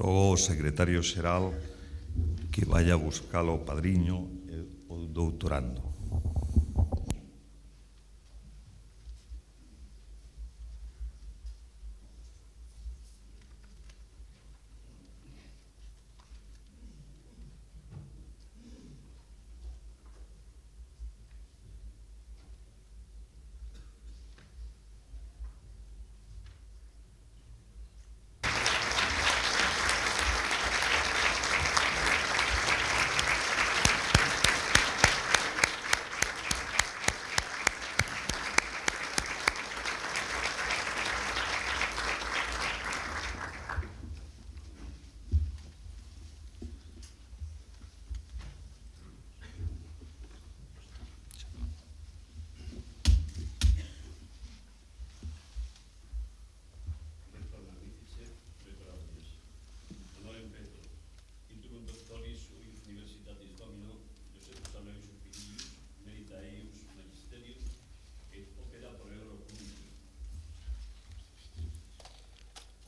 rogo ao secretario xeral que vaya a buscar o padriño e o doutorando.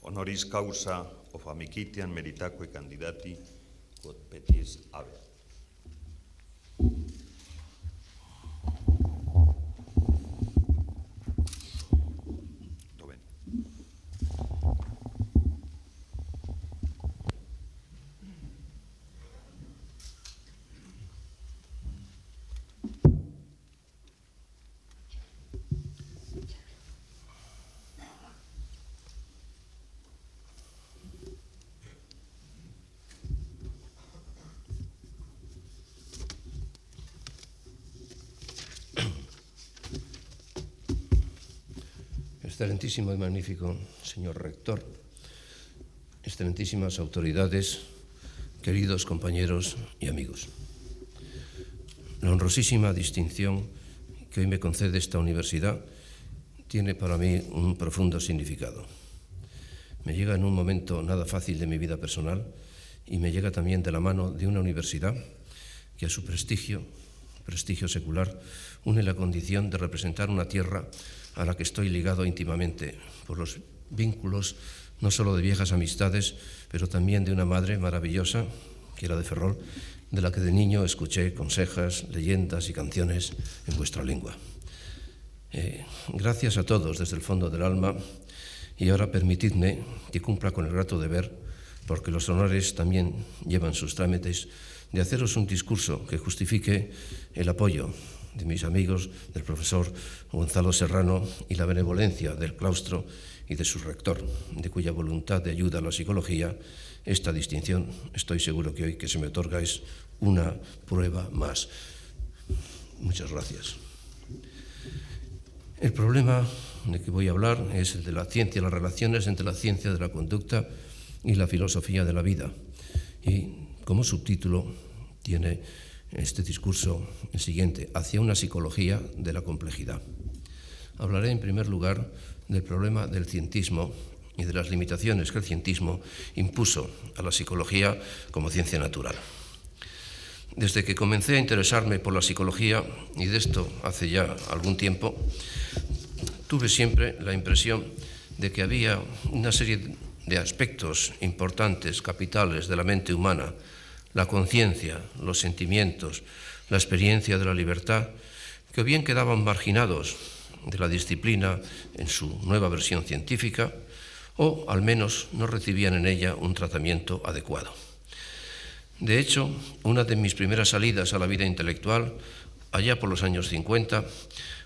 Honoris causa of amicitiam meritaque candidati quod petis habeat. Excelentísimo y magnífico señor rector, excelentísimas autoridades, queridos compañeros y amigos. La honrosísima distinción que hoy me concede esta universidad tiene para mí un profundo significado. Me llega en un momento nada fácil de mi vida personal y me llega también de la mano de una universidad que a su prestigio secular, une la condición de representar una tierra a la que estoy ligado íntimamente por los vínculos no solo de viejas amistades, pero también de una madre maravillosa, que era de Ferrol, de la que de niño escuché consejas, leyendas y canciones en vuestra lengua. Gracias a todos desde el fondo del alma, y ahora permitidme que cumpla con el grato deber, porque los honores también llevan sus trámites, de haceros un discurso que justifique el apoyo de mis amigos, del profesor Gonzalo Serrano, y la benevolencia del claustro y de su rector, de cuya voluntad de ayuda a la psicología, esta distinción, estoy seguro que hoy que se me otorga, es una prueba más. Muchas gracias. El problema de que voy a hablar es el de la ciencia, las relaciones entre la ciencia de la conducta y la filosofía de la vida. Y como subtítulo tiene este discurso el siguiente: hacia una psicología de la complejidad. Hablaré en primer lugar del problema del cientismo y de las limitaciones que el cientismo impuso a la psicología como ciencia natural. Desde que comencé a interesarme por la psicología, y de esto hace ya algún tiempo, tuve siempre la impresión de que había una serie de aspectos importantes, capitales de la mente humana, la conciencia, los sentimientos, la experiencia de la libertad, que o bien quedaban marginados de la disciplina en su nueva versión científica, o al menos no recibían en ella un tratamiento adecuado. De hecho, una de mis primeras salidas a la vida intelectual, allá por los años 50,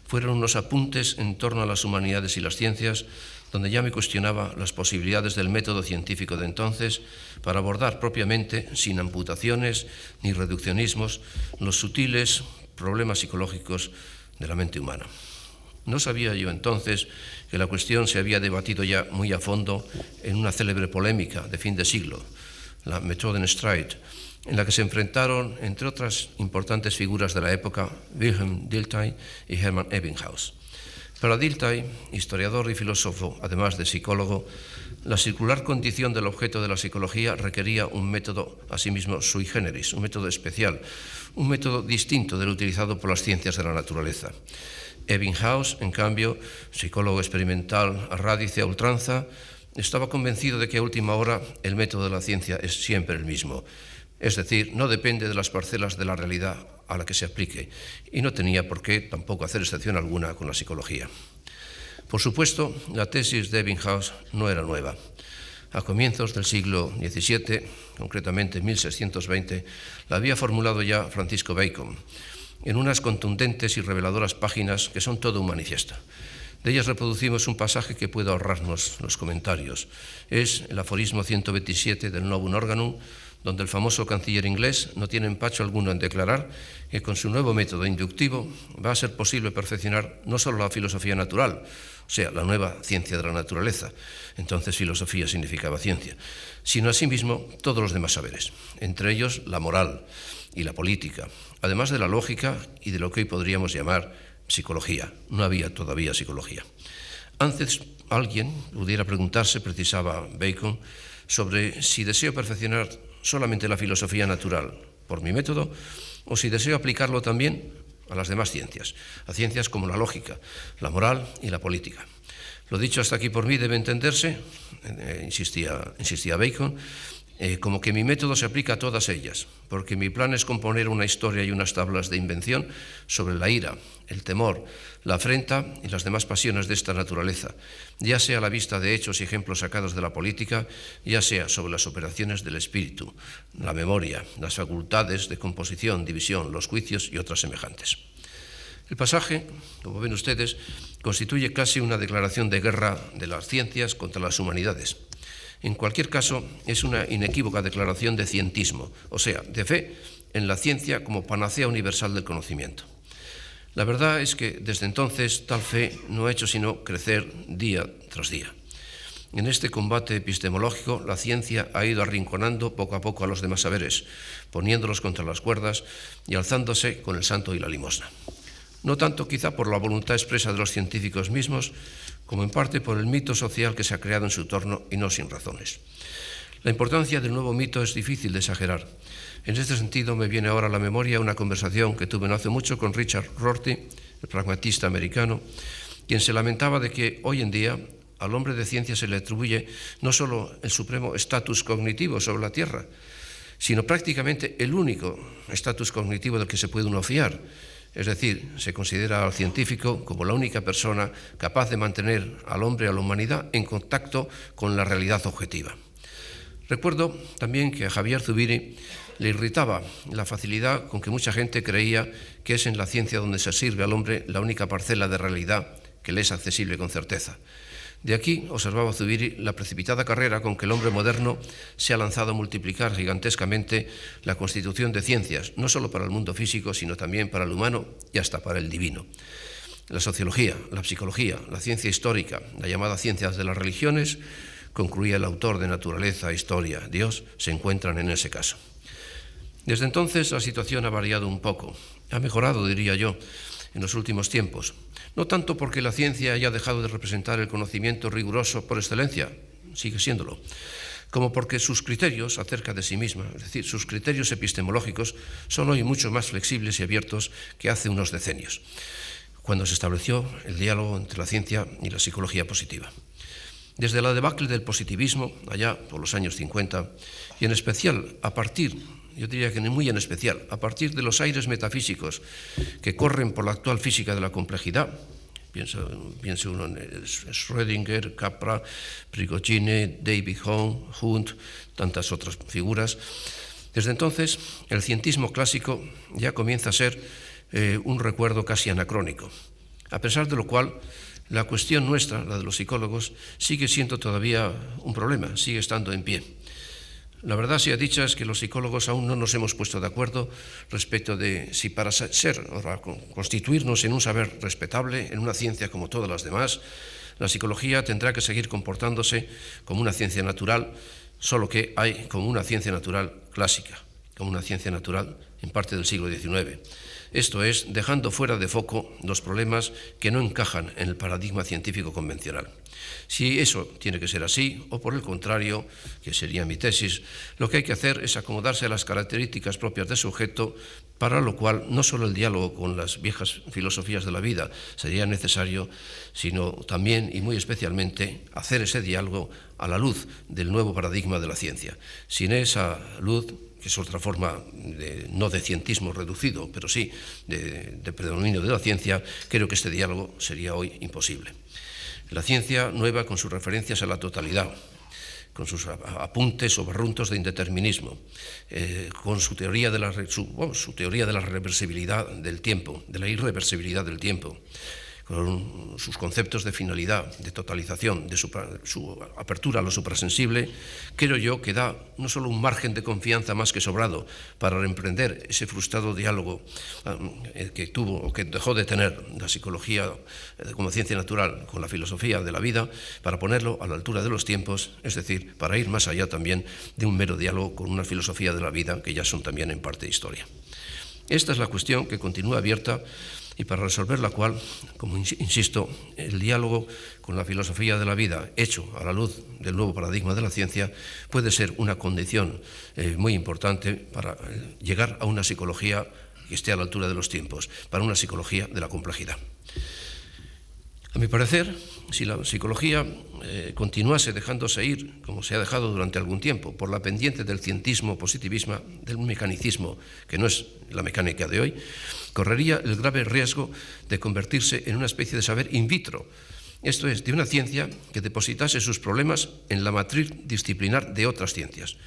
fueron unos apuntes en torno a las humanidades y las ciencias, donde ya me cuestionaba las posibilidades del método científico de entonces para abordar propiamente, sin amputaciones ni reduccionismos, los sutiles problemas psicológicos de la mente humana. No sabía yo entonces que la cuestión se había debatido ya muy a fondo en una célebre polémica de fin de siglo, la Methodenstreit, en la que se enfrentaron, entre otras importantes figuras de la época, Wilhelm Dilthey y Hermann Ebbinghaus. Para Dilthey, historiador y filósofo, además de psicólogo, la circular condición del objeto de la psicología requería un método, asimismo, sui generis, un método especial, un método distinto del utilizado por las ciencias de la naturaleza. Ebbinghaus, en cambio, psicólogo experimental a radice a ultranza, estaba convencido de que a última hora el método de la ciencia es siempre el mismo. Es decir, no depende de las parcelas de la realidad a la que se aplique, y no tenía por qué tampoco hacer excepción alguna con la psicología. Por supuesto, la tesis de Ebbinghaus no era nueva. A comienzos del siglo XVII, concretamente en 1620, la había formulado ya Francisco Bacon, en unas contundentes y reveladoras páginas que son todo un manifiesto. De ellas reproducimos un pasaje que puede ahorrarnos los comentarios. Es el aforismo 127 del Novum Organum, donde el famoso canciller inglés no tiene empacho alguno en declarar que con su nuevo método inductivo va a ser posible perfeccionar no solo la filosofía natural, o sea, la nueva ciencia de la naturaleza, entonces filosofía significaba ciencia, sino asimismo todos los demás saberes, entre ellos la moral y la política, además de la lógica y de lo que hoy podríamos llamar psicología. No había todavía psicología. Antes alguien pudiera preguntarse, precisaba Bacon, sobre si deseo perfeccionar solamente la filosofía natural por mi método o si deseo aplicarlo también a las demás ciencias, a ciencias como la lógica, la moral y la política. Lo dicho hasta aquí por mí debe entenderse, insistía Bacon, como que mi método se aplica a todas ellas, porque mi plan es componer una historia y unas tablas de invención sobre la ira, el temor, la afrenta y las demás pasiones de esta naturaleza, ya sea a la vista de hechos y ejemplos sacados de la política, ya sea sobre las operaciones del espíritu, la memoria, las facultades de composición, división, los juicios y otras semejantes. El pasaje, como ven ustedes, constituye casi una declaración de guerra de las ciencias contra las humanidades. En cualquier caso, es una inequívoca declaración de cientismo, o sea, de fe en la ciencia como panacea universal del conocimiento. La verdad es que desde entonces tal fe no ha hecho sino crecer día tras día. En este combate epistemológico, la ciencia ha ido arrinconando poco a poco a los demás saberes, poniéndolos contra las cuerdas y alzándose con el santo y la limosna. No tanto quizá por la voluntad expresa de los científicos mismos, como en parte por el mito social que se ha creado en su torno y no sin razones. La importancia del nuevo mito es difícil de exagerar. En este sentido me viene ahora a la memoria una conversación que tuve no hace mucho con Richard Rorty, el pragmatista americano, quien se lamentaba de que hoy en día al hombre de ciencia se le atribuye no solo el supremo estatus cognitivo sobre la Tierra, sino prácticamente el único estatus cognitivo del que se puede uno fiar. Es decir, se considera al científico como la única persona capaz de mantener al hombre y a la humanidad en contacto con la realidad objetiva. Recuerdo también que a Javier Zubiri le irritaba la facilidad con que mucha gente creía que es en la ciencia donde se sirve al hombre la única parcela de realidad que le es accesible con certeza. De aquí, observaba Zubiri, la precipitada carrera con que el hombre moderno se ha lanzado a multiplicar gigantescamente la constitución de ciencias, no solo para el mundo físico, sino también para el humano y hasta para el divino. La sociología, la psicología, la ciencia histórica, la llamada ciencia de las religiones, concluía el autor de Naturaleza, Historia, Dios, se encuentran en ese caso. Desde entonces la situación ha variado un poco, ha mejorado, diría yo, en los últimos tiempos. No tanto porque la ciencia haya dejado de representar el conocimiento riguroso por excelencia, sigue siéndolo, como porque sus criterios acerca de sí misma, es decir, sus criterios epistemológicos, son hoy mucho más flexibles y abiertos que hace unos decenios, cuando se estableció el diálogo entre la ciencia y la psicología positiva. Desde la debacle del positivismo, allá por los años 50, y en especial a partir, yo diría que muy en especial, a partir de los aires metafísicos que corren por la actual física de la complejidad, piense uno en Schrödinger, Capra, Prigogine, David Hume, Hunt, tantas otras figuras. Desde entonces, el cientismo clásico ya comienza a ser un recuerdo casi anacrónico, a pesar de lo cual la cuestión nuestra, la de los psicólogos, sigue siendo todavía un problema, sigue estando en pie. La verdad sea dicha es que los psicólogos aún no nos hemos puesto de acuerdo respecto de si para constituirnos en un saber respetable, en una ciencia como todas las demás, la psicología tendrá que seguir comportándose como una ciencia natural, solo que hay como una ciencia natural clásica, como una ciencia natural en parte del siglo XIX. Esto es, dejando fuera de foco los problemas que no encajan en el paradigma científico convencional. Si eso tiene que ser así, o por el contrario, que sería mi tesis, lo que hay que hacer es acomodarse a las características propias del sujeto, para lo cual no solo el diálogo con las viejas filosofías de la vida sería necesario, sino también y muy especialmente hacer ese diálogo a la luz del nuevo paradigma de la ciencia. Sin esa luz, que es otra forma no de cientismo reducido, pero sí de predominio de la ciencia, creo que este diálogo sería hoy imposible. La ciencia nueva, con sus referencias a la totalidad, con sus apuntes o barruntos de indeterminismo, con su teoría de la reversibilidad del tiempo, de la irreversibilidad del tiempo, con sus conceptos de finalidad, de totalización, de su apertura a lo suprasensible, creo yo que da no solo un margen de confianza más que sobrado para reemprender ese frustrado diálogo que tuvo o que dejó de tener la psicología como ciencia natural con la filosofía de la vida, para ponerlo a la altura de los tiempos, es decir, para ir más allá también de un mero diálogo con una filosofía de la vida que ya son también en parte historia. Esta es la cuestión que continúa abierta y para resolver la cual, como insisto, el diálogo con la filosofía de la vida hecho a la luz del nuevo paradigma de la ciencia puede ser una condición muy importante para llegar a una psicología que esté a la altura de los tiempos, para una psicología de la complejidad. A mi parecer, si la psicología continuase dejándose ir, como se ha dejado durante algún tiempo, por la pendiente del cientismo, positivismo, del mecanicismo, que no es la mecánica de hoy, correría el grave riesgo de convertirse en una especie de saber in vitro, esto es, de una ciencia que depositase sus problemas en la matriz disciplinar de otras ciencias,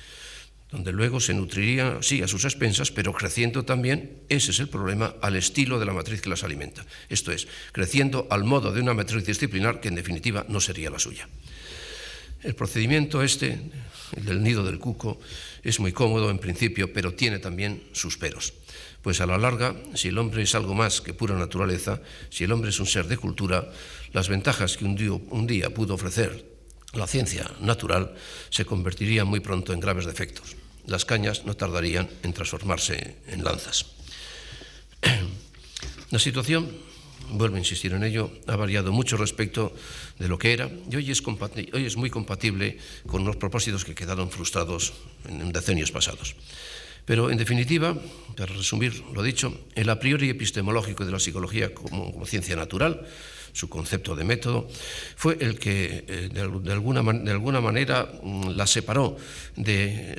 donde luego se nutriría, sí, a sus expensas, pero creciendo también, ese es el problema, al estilo de la matriz que las alimenta. Esto es, creciendo al modo de una matriz disciplinar que en definitiva no sería la suya. El procedimiento este, el del nido del cuco, es muy cómodo en principio, pero tiene también sus peros. Pues a la larga, si el hombre es algo más que pura naturaleza, si el hombre es un ser de cultura, las ventajas que un día pudo ofrecer la ciencia natural se convertirían muy pronto en graves defectos. Las cañas no tardarían en transformarse en lanzas. La situación, vuelvo a insistir en ello, ha variado mucho respecto de lo que era y hoy es muy compatible con los propósitos que quedaron frustrados en decenios pasados. Pero, en definitiva, para resumir lo dicho, el a priori epistemológico de la psicología como ciencia natural, su concepto de método, fue el que de alguna manera la separó de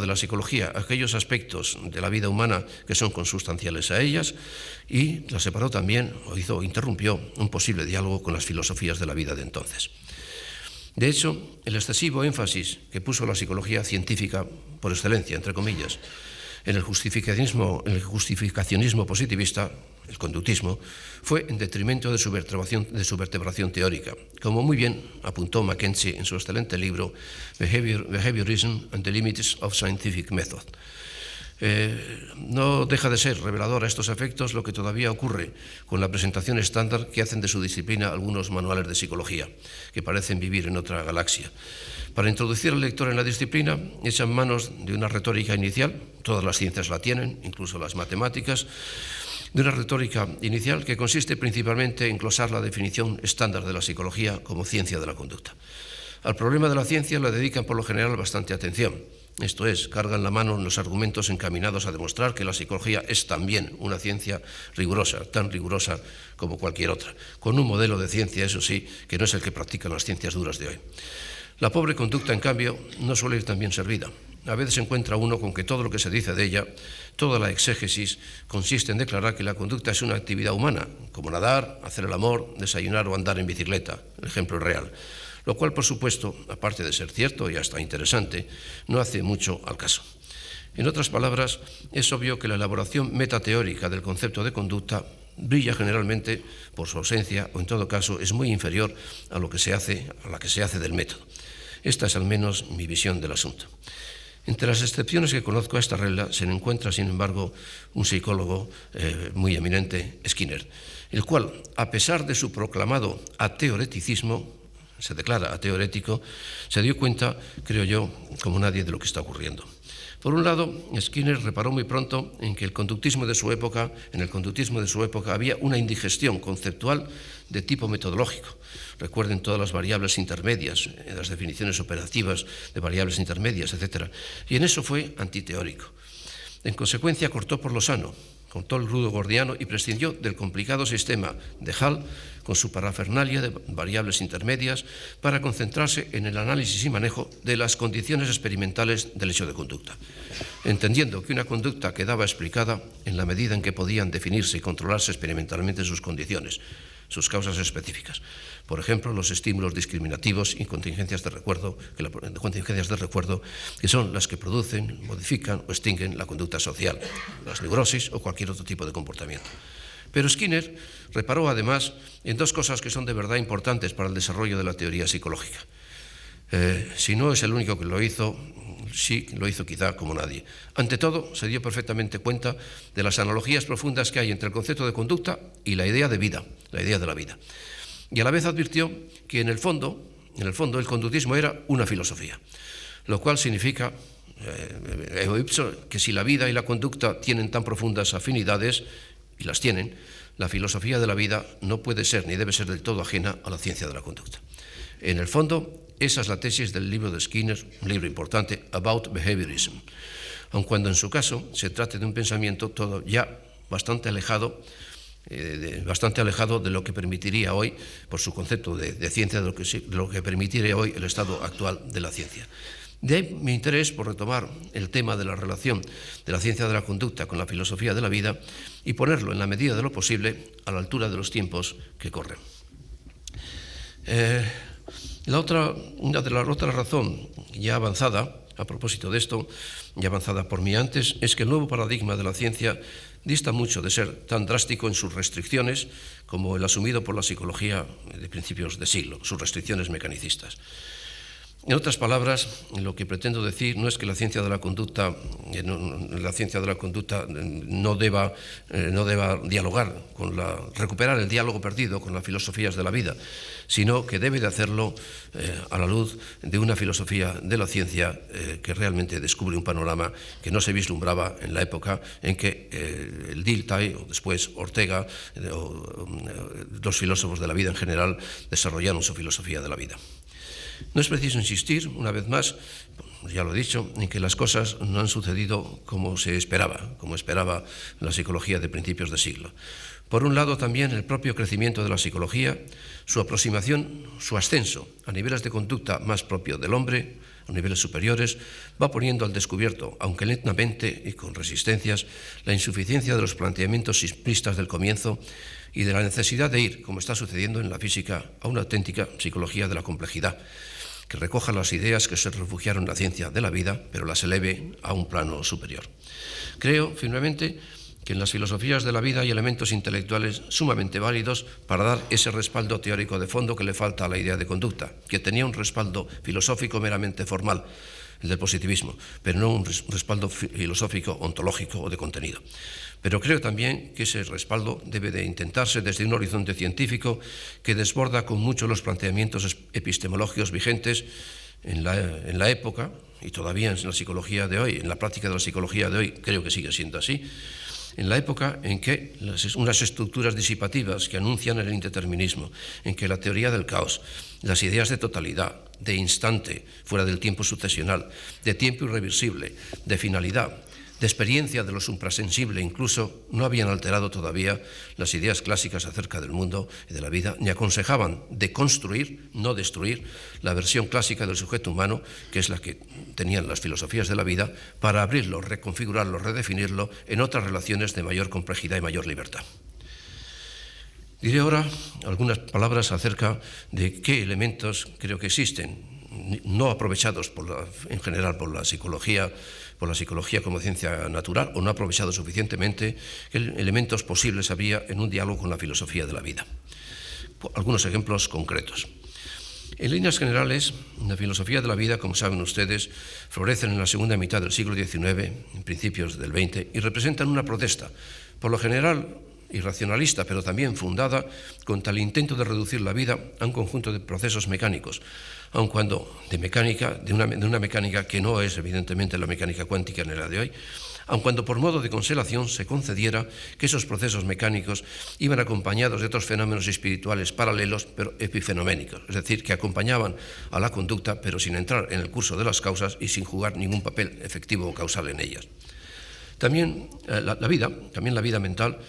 la psicología aquellos aspectos de la vida humana que son consustanciales a ellas y la separó también, interrumpió un posible diálogo con las filosofías de la vida de entonces. De hecho, el excesivo énfasis que puso la psicología científica, por excelencia, entre comillas, en el justificacionismo positivista, el conductismo, fue en detrimento de su vertebración teórica, como muy bien apuntó Mackenzie en su excelente libro Behaviorism and the Limits of Scientific Method. No deja de ser revelador a estos efectos lo que todavía ocurre con la presentación estándar que hacen de su disciplina algunos manuales de psicología, que parecen vivir en otra galaxia. Para introducir al lector en la disciplina, echan manos de una retórica inicial, todas las ciencias la tienen, incluso las matemáticas, de una retórica inicial que consiste principalmente en glosar la definición estándar de la psicología como ciencia de la conducta. Al problema de la ciencia le dedican por lo general bastante atención. Esto es, cargan la mano en los argumentos encaminados a demostrar que la psicología es también una ciencia rigurosa, tan rigurosa como cualquier otra, con un modelo de ciencia, eso sí, que no es el que practican las ciencias duras de hoy. La pobre conducta, en cambio, no suele ir tan bien servida. A veces se encuentra uno con que todo lo que se dice de ella, toda la exégesis, consiste en declarar que la conducta es una actividad humana, como nadar, hacer el amor, desayunar o andar en bicicleta, el ejemplo es real. Lo cual, por supuesto, aparte de ser cierto y hasta interesante, no hace mucho al caso. En otras palabras, es obvio que la elaboración metateórica del concepto de conducta brilla generalmente por su ausencia o, en todo caso, es muy inferior a la que se hace del método. Esta es al menos mi visión del asunto. Entre las excepciones que conozco a esta regla se encuentra, sin embargo, un psicólogo muy eminente, Skinner, el cual, a pesar de su proclamado ateoreticismo, se declara ateorético, se dio cuenta, creo yo, como nadie, de lo que está ocurriendo. Por un lado, Skinner reparó muy pronto en que en el conductismo de su época había una indigestión conceptual de tipo metodológico. Recuerden todas las variables intermedias, las definiciones operativas de variables intermedias, etc. Y en eso fue antiteórico. En consecuencia, cortó por lo sano, cortó el rudo gordiano y prescindió del complicado sistema de Hall con su parafernalia de variables intermedias para concentrarse en el análisis y manejo de las condiciones experimentales del hecho de conducta, entendiendo que una conducta quedaba explicada en la medida en que podían definirse y controlarse experimentalmente sus condiciones, sus causas específicas. Por ejemplo, los estímulos discriminativos y contingencias de recuerdo, que son las que producen, modifican o extinguen la conducta social, las neurosis o cualquier otro tipo de comportamiento. Pero Skinner reparó además en dos cosas que son de verdad importantes para el desarrollo de la teoría psicológica. Si no es el único que lo hizo, sí lo hizo quizá como nadie. Ante todo, se dio perfectamente cuenta de las analogías profundas que hay entre el concepto de conducta y la idea de vida, la idea de la vida. Y a la vez advirtió que en el fondo el conductismo era una filosofía, lo cual significa que si la vida y la conducta tienen tan profundas afinidades, y las tienen, la filosofía de la vida no puede ser ni debe ser del todo ajena a la ciencia de la conducta. En el fondo, esa es la tesis del libro de Skinner, un libro importante, About Behaviorism, aun cuando en su caso se trate de un pensamiento todo ya bastante alejado de lo que permitiría hoy, por su concepto de ciencia, de lo que permitiría hoy el estado actual de la ciencia. De ahí mi interés por retomar el tema de la relación de la ciencia de la conducta con la filosofía de la vida y ponerlo, en la medida de lo posible, a la altura de los tiempos que corren. Otra razón ya avanzada, a propósito de esto, ya avanzada por mí antes, es que el nuevo paradigma de la ciencia dista mucho de ser tan drástico en sus restricciones como el asumido por la psicología de principios de siglo, sus restricciones mecanicistas. En otras palabras, lo que pretendo decir no es que la ciencia de la conducta no deba dialogar recuperar el diálogo perdido con las filosofías de la vida, sino que debe de hacerlo a la luz de una filosofía de la ciencia que realmente descubre un panorama que no se vislumbraba en la época en que el Dilthey o después Ortega o los filósofos de la vida en general desarrollaron su filosofía de la vida. No es preciso insistir, una vez más, ya lo he dicho, en que las cosas no han sucedido como esperaba la psicología de principios de siglo. Por un lado, también el propio crecimiento de la psicología, su aproximación, su ascenso a niveles de conducta más propio del hombre, a niveles superiores, va poniendo al descubierto, aunque lentamente y con resistencias, la insuficiencia de los planteamientos simplistas del comienzo y de la necesidad de ir, como está sucediendo en la física, a una auténtica psicología de la complejidad, que recoja las ideas que se refugiaron en la ciencia de la vida, pero las eleve a un plano superior. Creo, firmemente, que en las filosofías de la vida hay elementos intelectuales sumamente válidos para dar ese respaldo teórico de fondo que le falta a la idea de conducta, que tenía un respaldo filosófico meramente formal, el del positivismo, pero no un respaldo filosófico, ontológico o de contenido. Pero creo también que ese respaldo debe de intentarse desde un horizonte científico que desborda con mucho los planteamientos epistemológicos vigentes en la época, y todavía en la psicología de hoy, en la práctica de la psicología de hoy, creo que sigue siendo así, en la época en que unas estructuras disipativas que anuncian el indeterminismo, en que la teoría del caos, las ideas de totalidad, de instante, fuera del tiempo sucesional, de tiempo irreversible, de finalidad, de experiencia de lo suprasensible, incluso no habían alterado todavía las ideas clásicas acerca del mundo y de la vida, ni aconsejaban de construir, no destruir, la versión clásica del sujeto humano, que es la que tenían las filosofías de la vida, para abrirlo, reconfigurarlo, redefinirlo en otras relaciones de mayor complejidad y mayor libertad. Diré ahora algunas palabras acerca de qué elementos creo que existen, no aprovechados en general por la psicología como ciencia natural, o no aprovechados suficientemente, qué elementos posibles había en un diálogo con la filosofía de la vida. Algunos ejemplos concretos. En líneas generales, la filosofía de la vida, como saben ustedes, florecen en la segunda mitad del siglo XIX, en principios del XX, y representan una protesta, por lo general y racionalista, pero también fundada contra el intento de reducir la vida a un conjunto de procesos mecánicos, aun cuando de una mecánica que no es evidentemente la mecánica cuántica en la de hoy, aun cuando por modo de consolación se concediera que esos procesos mecánicos iban acompañados de otros fenómenos espirituales paralelos pero epifenoménicos, es decir, que acompañaban a la conducta pero sin entrar en el curso de las causas y sin jugar ningún papel efectivo o causal en ellas. También la vida mental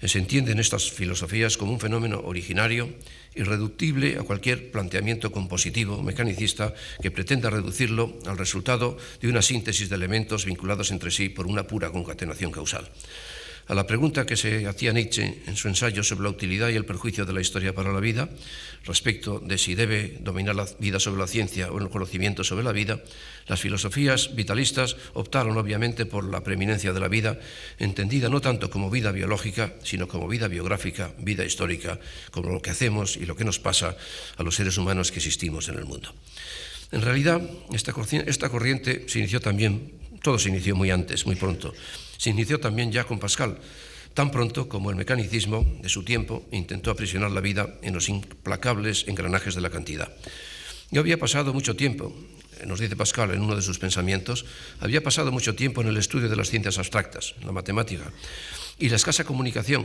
se entiende en estas filosofías como un fenómeno originario, irreductible a cualquier planteamiento compositivo, mecanicista, que pretenda reducirlo al resultado de una síntesis de elementos vinculados entre sí por una pura concatenación causal. A la pregunta que se hacía Nietzsche en su ensayo sobre la utilidad y el perjuicio de la historia para la vida, respecto de si debe dominar la vida sobre la ciencia o el conocimiento sobre la vida, las filosofías vitalistas optaron obviamente por la preeminencia de la vida, entendida no tanto como vida biológica, sino como vida biográfica, vida histórica, como lo que hacemos y lo que nos pasa a los seres humanos que existimos en el mundo. En realidad, esta corriente se inició también, todo se inició muy antes, muy pronto. Se inició también ya con Pascal, tan pronto como el mecanicismo de su tiempo intentó aprisionar la vida en los implacables engranajes de la cantidad. Yo había pasado mucho tiempo, nos dice Pascal en uno de sus pensamientos, había pasado mucho tiempo en el estudio de las ciencias abstractas, la matemática, y la escasa comunicación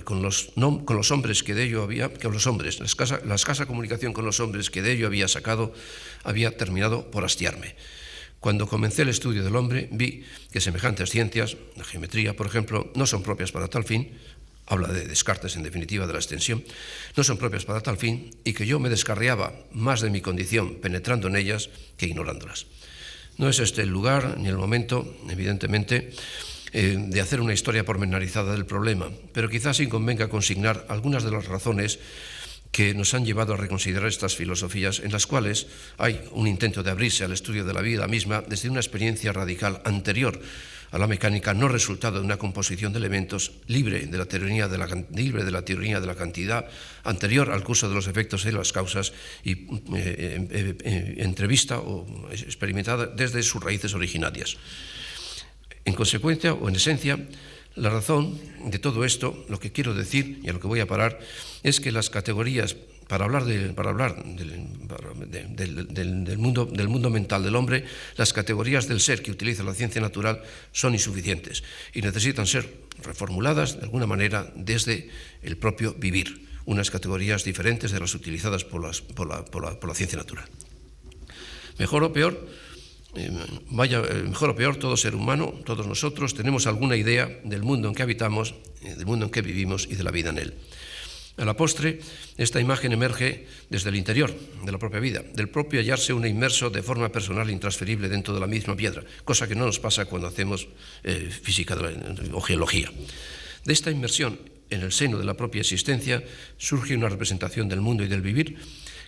con los hombres que de ello había, la escasa comunicación con los hombres que de ello había sacado, había terminado por hastiarme. Cuando comencé el estudio del hombre, vi que semejantes ciencias, la geometría, por ejemplo, no son propias para tal fin, habla de Descartes, en definitiva, de la extensión, no son propias para tal fin, y que yo me descarriaba más de mi condición penetrando en ellas que ignorándolas. No es este el lugar ni el momento, evidentemente, de hacer una historia pormenorizada del problema, pero quizás sí convenga consignar algunas de las razones que nos han llevado a reconsiderar estas filosofías en las cuales hay un intento de abrirse al estudio de la vida misma desde una experiencia radical anterior a la mecánica, no resultado de una composición de elementos libre de la teoría de la cantidad, anterior al curso de los efectos y las causas y entrevista o experimentada desde sus raíces originarias. En consecuencia, o en esencia, la razón de todo esto, lo que quiero decir y a lo que voy a parar, es que las categorías, para hablar del mundo mental del hombre, las categorías del ser que utiliza la ciencia natural son insuficientes y necesitan ser reformuladas de alguna manera desde el propio vivir, unas categorías diferentes de las utilizadas por la ciencia natural. Mejor o peor, todo ser humano, todos nosotros, tenemos alguna idea del mundo en que habitamos, del mundo en que vivimos y de la vida en él. A la postre, esta imagen emerge desde el interior de la propia vida, del propio hallarse uno inmerso de forma personal e intransferible dentro de la misma piedra, cosa que no nos pasa cuando hacemos física o geología. De esta inmersión en el seno de la propia existencia surge una representación del mundo y del vivir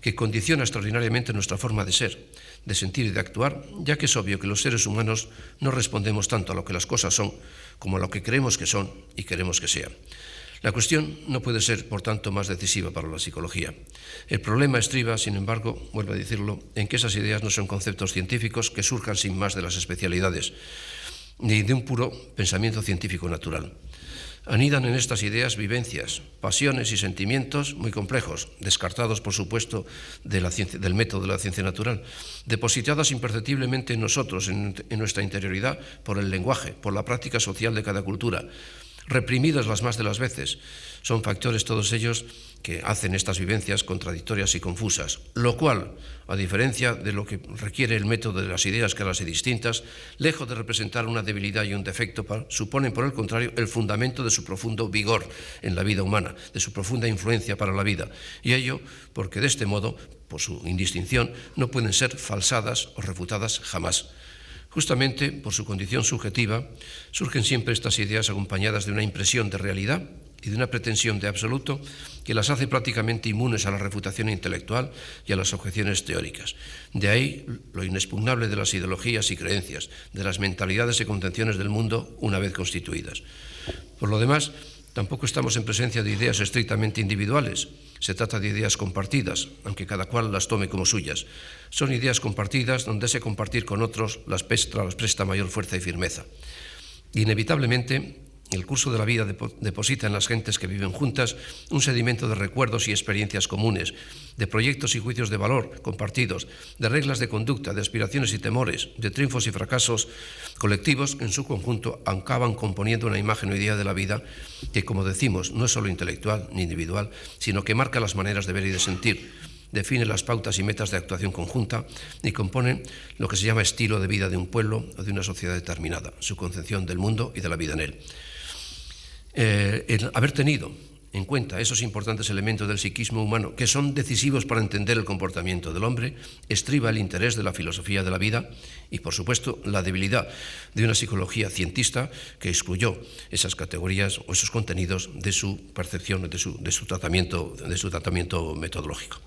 que condiciona extraordinariamente nuestra forma de ser, de sentir y de actuar, ya que es obvio que los seres humanos no respondemos tanto a lo que las cosas son como a lo que creemos que son y queremos que sean. La cuestión no puede ser, por tanto, más decisiva para la psicología. El problema estriba, sin embargo, vuelvo a decirlo, en que esas ideas no son conceptos científicos que surjan sin más de las especialidades, ni de un puro pensamiento científico natural. Anidan en estas ideas vivencias, pasiones y sentimientos muy complejos, descartados, por supuesto, del método de la ciencia natural, depositadas imperceptiblemente en nosotros, en nuestra interioridad, por el lenguaje, por la práctica social de cada cultura, reprimidas las más de las veces. Son factores todos ellos que hacen estas vivencias contradictorias y confusas, lo cual, a diferencia de lo que requiere el método de las ideas claras y distintas, lejos de representar una debilidad y un defecto, suponen, por el contrario, el fundamento de su profundo vigor en la vida humana, de su profunda influencia para la vida, y ello porque de este modo, por su indistinción, no pueden ser falsadas o refutadas jamás. Justamente por su condición subjetiva, surgen siempre estas ideas acompañadas de una impresión de realidad y de una pretensión de absoluto que las hace prácticamente inmunes a la refutación intelectual y a las objeciones teóricas. De ahí lo inexpugnable de las ideologías y creencias, de las mentalidades y contenciones del mundo una vez constituidas. Por lo demás, tampoco estamos en presencia de ideas estrictamente individuales. Se trata de ideas compartidas, aunque cada cual las tome como suyas. Son ideas compartidas donde ese compartir con otros las presta mayor fuerza y firmeza. Inevitablemente, El curso de la vida deposita en las gentes que viven juntas un sedimento de recuerdos y experiencias comunes, de proyectos y juicios de valor compartidos, de reglas de conducta, de aspiraciones y temores, de triunfos y fracasos colectivos que en su conjunto acaban componiendo una imagen o idea de la vida que, como decimos, no es solo intelectual ni individual, sino que marca las maneras de ver y de sentir, define las pautas y metas de actuación conjunta y compone lo que se llama estilo de vida de un pueblo o de una sociedad determinada, su concepción del mundo y de la vida en él. El haber tenido en cuenta esos importantes elementos del psiquismo humano que son decisivos para entender el comportamiento del hombre, estriba el interés de la filosofía de la vida y, por supuesto, la debilidad de una psicología cientista que excluyó esas categorías o esos contenidos de su percepción, de su tratamiento metodológico.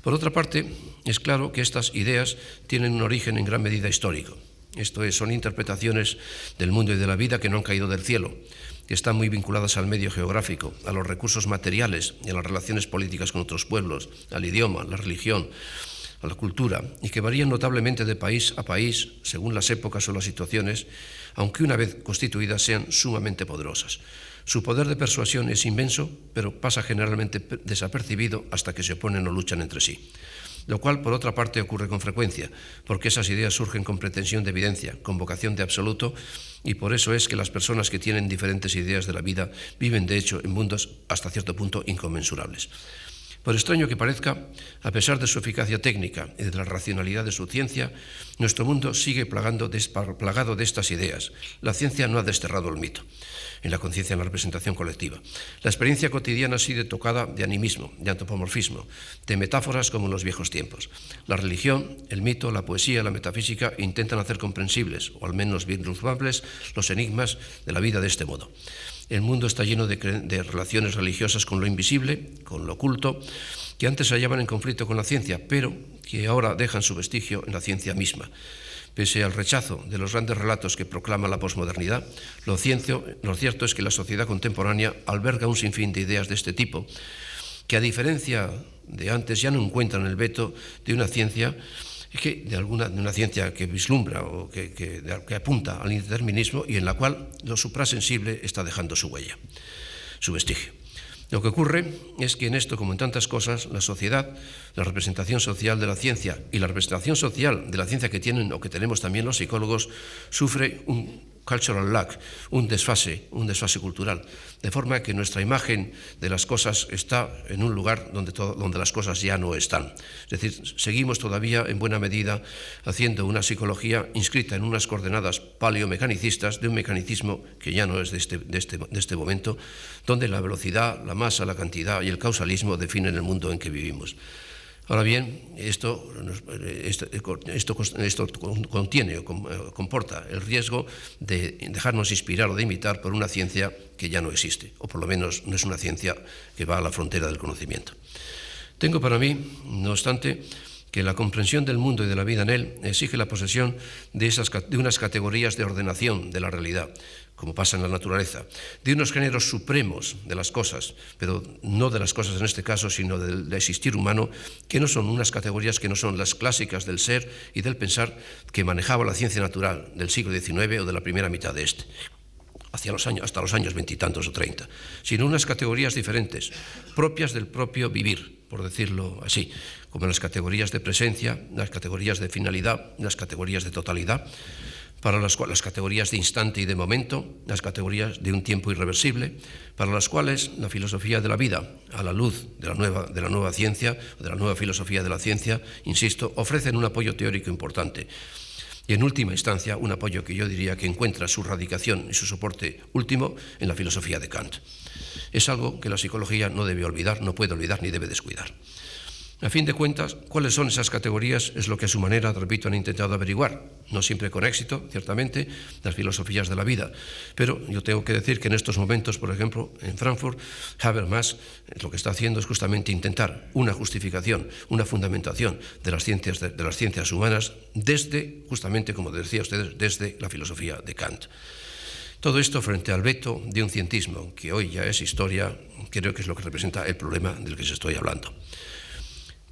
Por otra parte, es claro que estas ideas tienen un origen en gran medida histórico. Esto es, son interpretaciones del mundo y de la vida que no han caído del cielo, que están muy vinculadas al medio geográfico, a los recursos materiales y a las relaciones políticas con otros pueblos, al idioma, la religión, a la cultura, y que varían notablemente de país a país según las épocas o las situaciones, aunque una vez constituidas sean sumamente poderosas. Su poder de persuasión es inmenso, pero pasa generalmente desapercibido hasta que se oponen o luchan entre sí. Lo cual, por otra parte, ocurre con frecuencia, porque esas ideas surgen con pretensión de evidencia, con vocación de absoluto, y por eso es que las personas que tienen diferentes ideas de la vida viven, de hecho, en mundos hasta cierto punto inconmensurables. Por extraño que parezca, a pesar de su eficacia técnica y de la racionalidad de su ciencia, nuestro mundo sigue plagado de estas ideas. La ciencia no ha desterrado el mito en la conciencia, en la representación colectiva. La experiencia cotidiana sigue tocada de animismo, de antropomorfismo, de metáforas como en los viejos tiempos. La religión, el mito, la poesía, la metafísica intentan hacer comprensibles, o al menos vislumbраbles, los enigmas de la vida de este modo. El mundo está lleno de relaciones religiosas con lo invisible, con lo oculto, que antes se hallaban en conflicto con la ciencia, pero que ahora dejan su vestigio en la ciencia misma. Pese al rechazo de los grandes relatos que proclama la posmodernidad, lo cierto es que la sociedad contemporánea alberga un sinfín de ideas de este tipo, que a diferencia de antes ya no encuentran el veto de una ciencia de una ciencia que vislumbra o que apunta al indeterminismo y en la cual lo suprasensible está dejando su huella, su vestigio. Lo que ocurre es que en esto, como en tantas cosas, la sociedad, la representación social de la ciencia y la representación social de la ciencia que tienen o que tenemos también los psicólogos, sufre un cultural lack, un desfase cultural, de forma que nuestra imagen de las cosas está en un lugar donde las cosas ya no están. Es decir, seguimos todavía en buena medida haciendo una psicología inscrita en unas coordenadas paleomecanicistas de un mecanicismo que ya no es de este momento, donde la velocidad, la masa, la cantidad y el causalismo definen el mundo en que vivimos. Ahora bien, esto contiene o comporta el riesgo de dejarnos inspirar o de imitar por una ciencia que ya no existe, o por lo menos no es una ciencia que va a la frontera del conocimiento. Tengo para mí, no obstante, que la comprensión del mundo y de la vida en él exige la posesión de unas categorías de ordenación de la realidad, como pasa en la naturaleza, de unos géneros supremos de las cosas, pero no de las cosas en este caso, sino del existir humano, que no son unas categorías que no son las clásicas del ser y del pensar que manejaba la ciencia natural del siglo XIX o de la primera mitad de este, hasta los años 20 y tantos o 30, sino unas categorías diferentes, propias del propio vivir, por decirlo así, como las categorías de presencia, las categorías de finalidad, las categorías de totalidad, para las categorías de instante y de momento, las categorías de un tiempo irreversible, para las cuales la filosofía de la vida, a la luz de la nueva ciencia, de la nueva filosofía de la ciencia, insisto, ofrecen un apoyo teórico importante. Y en última instancia, un apoyo que yo diría que encuentra su radicación y su soporte último en la filosofía de Kant. Es algo que la psicología no debe olvidar, no puede olvidar ni debe descuidar. A fin de cuentas, ¿cuáles son esas categorías? Es lo que a su manera, repito, han intentado averiguar, no siempre con éxito, ciertamente, las filosofías de la vida. Pero yo tengo que decir que en estos momentos, por ejemplo, en Frankfurt, Habermas lo que está haciendo es justamente intentar una justificación, una fundamentación de las ciencias humanas desde, justamente, como decía ustedes, desde la filosofía de Kant. Todo esto frente al veto de un cientismo que hoy ya es historia, creo que es lo que representa el problema del que se estoy hablando.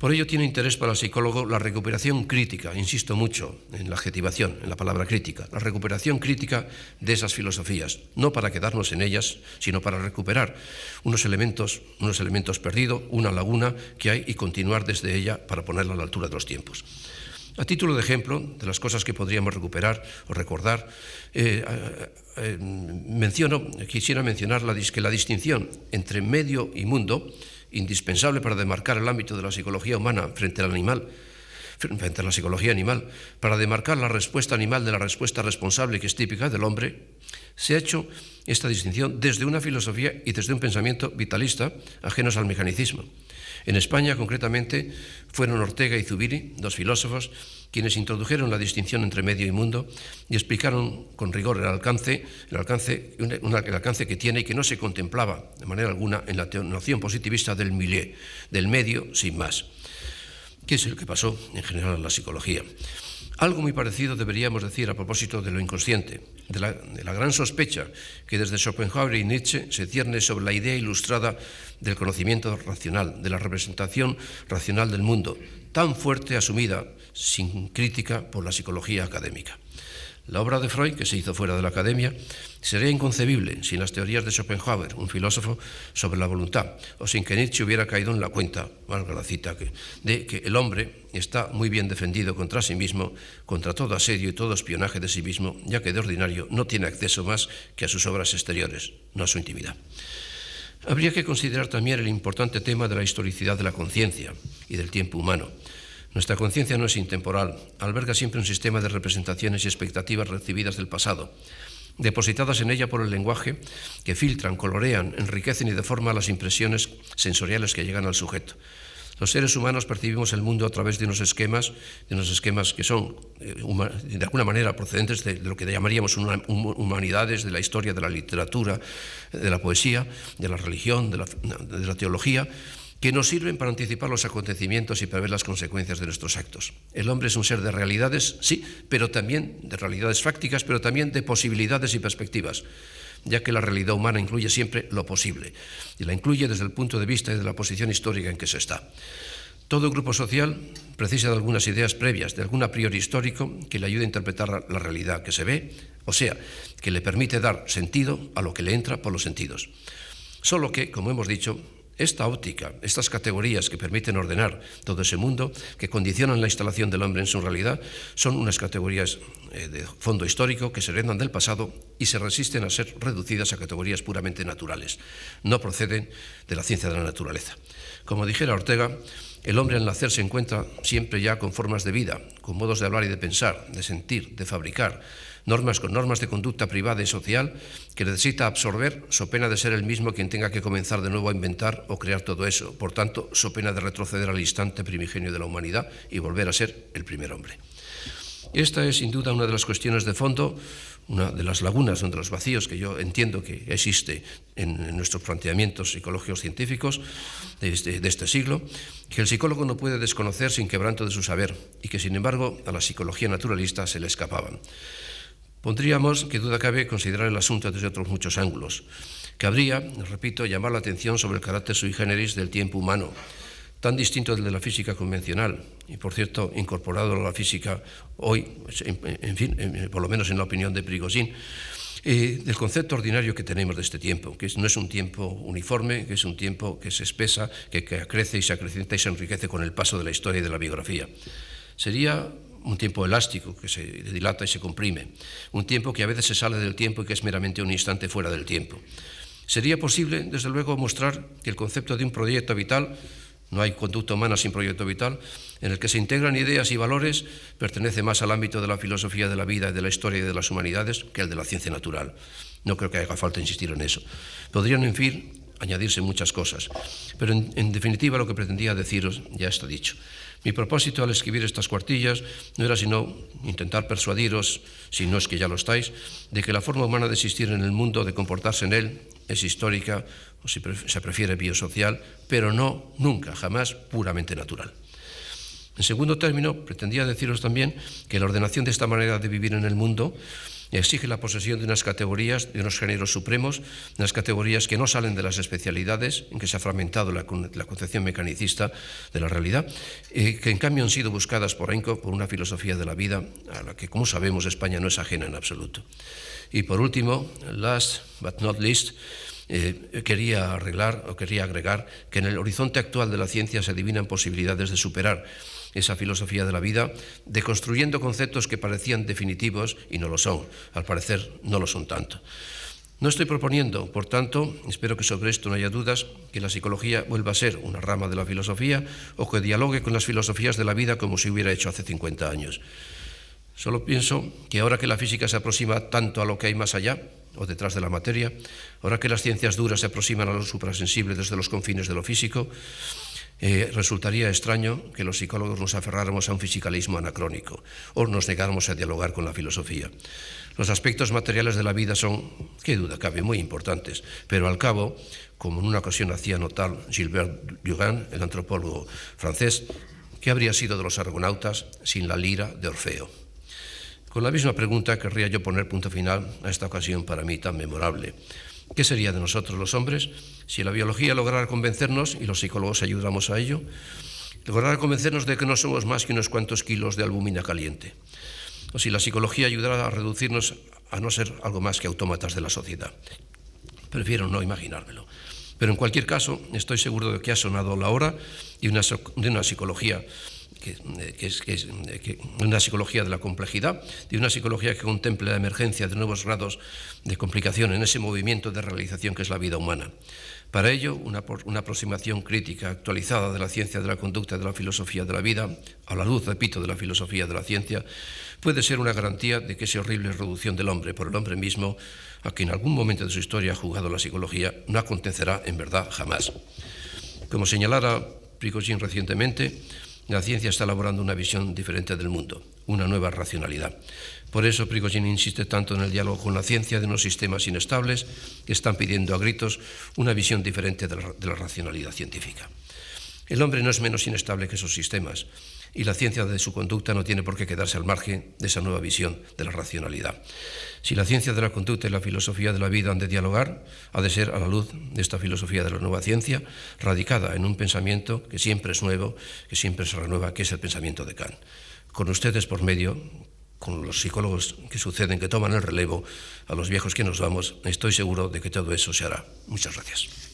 Por ello tiene interés para el psicólogo la recuperación crítica, insisto mucho en la adjetivación, en la palabra crítica, la recuperación crítica de esas filosofías, no para quedarnos en ellas, sino para recuperar unos elementos perdidos, una laguna que hay y continuar desde ella para ponerla a la altura de los tiempos. A título de ejemplo de las cosas que podríamos recuperar o recordar, quisiera mencionar que la distinción entre medio y mundo, indispensable para demarcar el ámbito de la psicología humana frente a la psicología animal, para demarcar la respuesta animal de la respuesta responsable que es típica del hombre, se ha hecho esta distinción desde una filosofía y desde un pensamiento vitalista ajenos al mecanicismo. En España, concretamente, fueron Ortega y Zubiri, dos filósofos, quienes introdujeron la distinción entre medio y mundo y explicaron con rigor el alcance que tiene y que no se contemplaba de manera alguna en la noción positivista del milieu, del medio sin más, que es lo que pasó en general en la psicología. Algo muy parecido deberíamos decir a propósito de lo inconsciente, de la gran sospecha que desde Schopenhauer y Nietzsche se cierne sobre la idea ilustrada del conocimiento racional, de la representación racional del mundo, tan fuerte asumida sin crítica por la psicología académica. La obra de Freud, que se hizo fuera de la academia, sería inconcebible sin las teorías de Schopenhauer, un filósofo sobre la voluntad, o sin que Nietzsche hubiera caído en la cuenta, valga la cita, de que el hombre está muy bien defendido contra sí mismo, contra todo asedio y todo espionaje de sí mismo, ya que de ordinario no tiene acceso más que a sus obras exteriores, no a su intimidad. Habría que considerar también el importante tema de la historicidad de la conciencia y del tiempo humano. Nuestra conciencia no es intemporal, alberga siempre un sistema de representaciones y expectativas recibidas del pasado, depositadas en ella por el lenguaje, que filtran, colorean, enriquecen y deforman las impresiones sensoriales que llegan al sujeto. Los seres humanos percibimos el mundo a través de unos esquemas que son, de alguna manera, procedentes de lo que llamaríamos humanidades, de la historia, de la literatura, de la poesía, de la religión, de la teología, que nos sirven para anticipar los acontecimientos y prever las consecuencias de nuestros actos. El hombre es un ser de realidades, sí, pero también de realidades fácticas, pero también de posibilidades y perspectivas, ya que la realidad humana incluye siempre lo posible, y la incluye desde el punto de vista y de la posición histórica en que se está. Todo grupo social precisa de algunas ideas previas, de algún a priori histórico que le ayude a interpretar la realidad que se ve, o sea, que le permite dar sentido a lo que le entra por los sentidos. Solo que, como hemos dicho, esta óptica, estas categorías que permiten ordenar todo ese mundo, que condicionan la instalación del hombre en su realidad, son unas categorías de fondo histórico que se heredan del pasado y se resisten a ser reducidas a categorías puramente naturales. No proceden de la ciencia de la naturaleza. Como dijera Ortega, el hombre al nacer se encuentra siempre ya con formas de vida, con modos de hablar y de pensar, de sentir, de fabricar, con normas de conducta privada y social que necesita absorber, so pena de ser el mismo quien tenga que comenzar de nuevo a inventar o crear todo eso. Por tanto, so pena de retroceder al instante primigenio de la humanidad y volver a ser el primer hombre. Esta es sin duda una de las cuestiones de fondo, una de las lagunas, de los vacíos que yo entiendo que existe en nuestros planteamientos psicológicos científicos de este siglo, que el psicólogo no puede desconocer sin quebranto de su saber y que, sin embargo, a la psicología naturalista se le escapaban. Pondríamos, que duda cabe, considerar el asunto desde otros muchos ángulos. Cabría, repito, llamar la atención sobre el carácter sui generis del tiempo humano, tan distinto del de la física convencional, y por cierto, incorporado a la física hoy, en fin, por lo menos en la opinión de Prigogine, del concepto ordinario que tenemos de este tiempo, que no es un tiempo uniforme, que es un tiempo que se espesa, que crece y se acrecenta y se enriquece con el paso de la historia y de la biografía. Sería un tiempo elástico que se dilata y se comprime, un tiempo que a veces se sale del tiempo y que es meramente un instante fuera del tiempo. Sería posible, desde luego, mostrar que el concepto de un proyecto vital, no hay conducta humana sin proyecto vital, en el que se integran ideas y valores, pertenece más al ámbito de la filosofía de la vida y de la historia y de las humanidades que al de la ciencia natural. No creo que haga falta insistir en eso. Podrían, en fin, añadirse muchas cosas, pero en definitiva lo que pretendía deciros ya está dicho. Mi propósito al escribir estas cuartillas no era sino intentar persuadiros, si no es que ya lo estáis, de que la forma humana de existir en el mundo, de comportarse en él, es histórica, o si se prefiere biosocial, pero no, nunca, jamás, puramente natural. En segundo término, pretendía deciros también que la ordenación de esta manera de vivir en el mundo Exige la posesión de unas categorías, de unos géneros supremos, unas categorías que no salen de las especialidades en que se ha fragmentado la concepción mecanicista de la realidad, que en cambio han sido buscadas por Ahínco por una filosofía de la vida a la que, como sabemos, España no es ajena en absoluto. Y por último, last but not least, quería agregar que en el horizonte actual de la ciencia se adivinan posibilidades de superar esa filosofía de la vida, deconstruyendo conceptos que parecían definitivos y no lo son. Al parecer, no lo son tanto. No estoy proponiendo, por tanto, espero que sobre esto no haya dudas, que la psicología vuelva a ser una rama de la filosofía o que dialogue con las filosofías de la vida como se hubiera hecho hace 50 años. Solo pienso que ahora que la física se aproxima tanto a lo que hay más allá, o detrás de la materia, ahora que las ciencias duras se aproximan a lo suprasensible desde los confines de lo físico, resultaría extraño que los psicólogos nos aferráramos a un fisicalismo anacrónico o nos negáramos a dialogar con la filosofía. Los aspectos materiales de la vida son, qué duda cabe, muy importantes, pero al cabo, como en una ocasión hacía notar Gilbert Durand, el antropólogo francés, ¿qué habría sido de los argonautas sin la lira de Orfeo? Con la misma pregunta querría yo poner punto final a esta ocasión para mí tan memorable. ¿Qué sería de nosotros los hombres si la biología lograra convencernos, y los psicólogos ayudamos a ello, lograra convencernos de que no somos más que unos cuantos kilos de albúmina caliente? O si la psicología ayudara a reducirnos a no ser algo más que autómatas de la sociedad. Prefiero no imaginármelo. Pero en cualquier caso, estoy seguro de que ha sonado la hora de una psicología una psicología de la complejidad, de una psicología que contemple la emergencia de nuevos grados de complicación en ese movimiento de realización que es la vida humana. Para ello, una aproximación crítica actualizada de la ciencia de la conducta y de la filosofía de la vida, a la luz, repito, de la filosofía de la ciencia, puede ser una garantía de que esa horrible reducción del hombre por el hombre mismo, a que en algún momento de su historia ha jugado la psicología, no acontecerá en verdad jamás. Como señalara Prigogine recientemente, la ciencia está elaborando una visión diferente del mundo, una nueva racionalidad. Por eso Prigogine insiste tanto en el diálogo con la ciencia de unos sistemas inestables que están pidiendo a gritos una visión diferente de la racionalidad científica. El hombre no es menos inestable que esos sistemas y la ciencia de su conducta no tiene por qué quedarse al margen de esa nueva visión de la racionalidad. Si la ciencia de la conducta y la filosofía de la vida han de dialogar, ha de ser a la luz de esta filosofía de la nueva ciencia, radicada en un pensamiento que siempre es nuevo, que siempre se renueva, que es el pensamiento de Kant. Con ustedes por medio, con los psicólogos que suceden, que toman el relevo, a los viejos que nos vamos, estoy seguro de que todo eso se hará. Muchas gracias.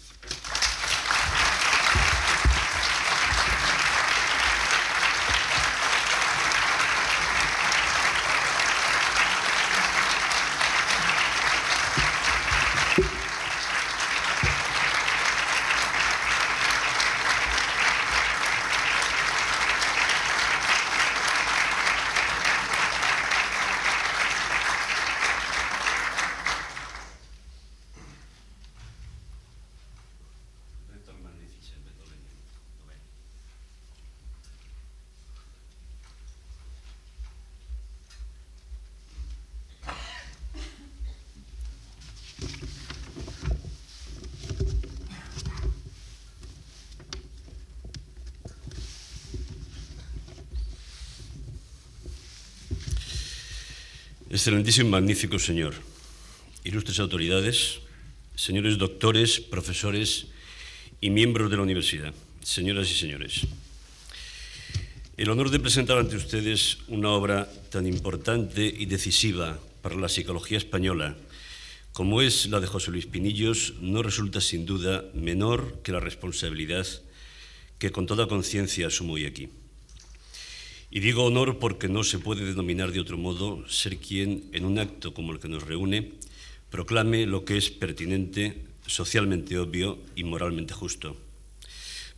Excelentísimo y magnífico señor, ilustres autoridades, señores doctores, profesores y miembros de la universidad, señoras y señores. El honor de presentar ante ustedes una obra tan importante y decisiva para la psicología española como es la de José Luis Pinillos no resulta sin duda menor que la responsabilidad que con toda conciencia asumo hoy aquí. Y digo honor porque no se puede denominar de otro modo ser quien, en un acto como el que nos reúne, proclame lo que es pertinente, socialmente obvio y moralmente justo.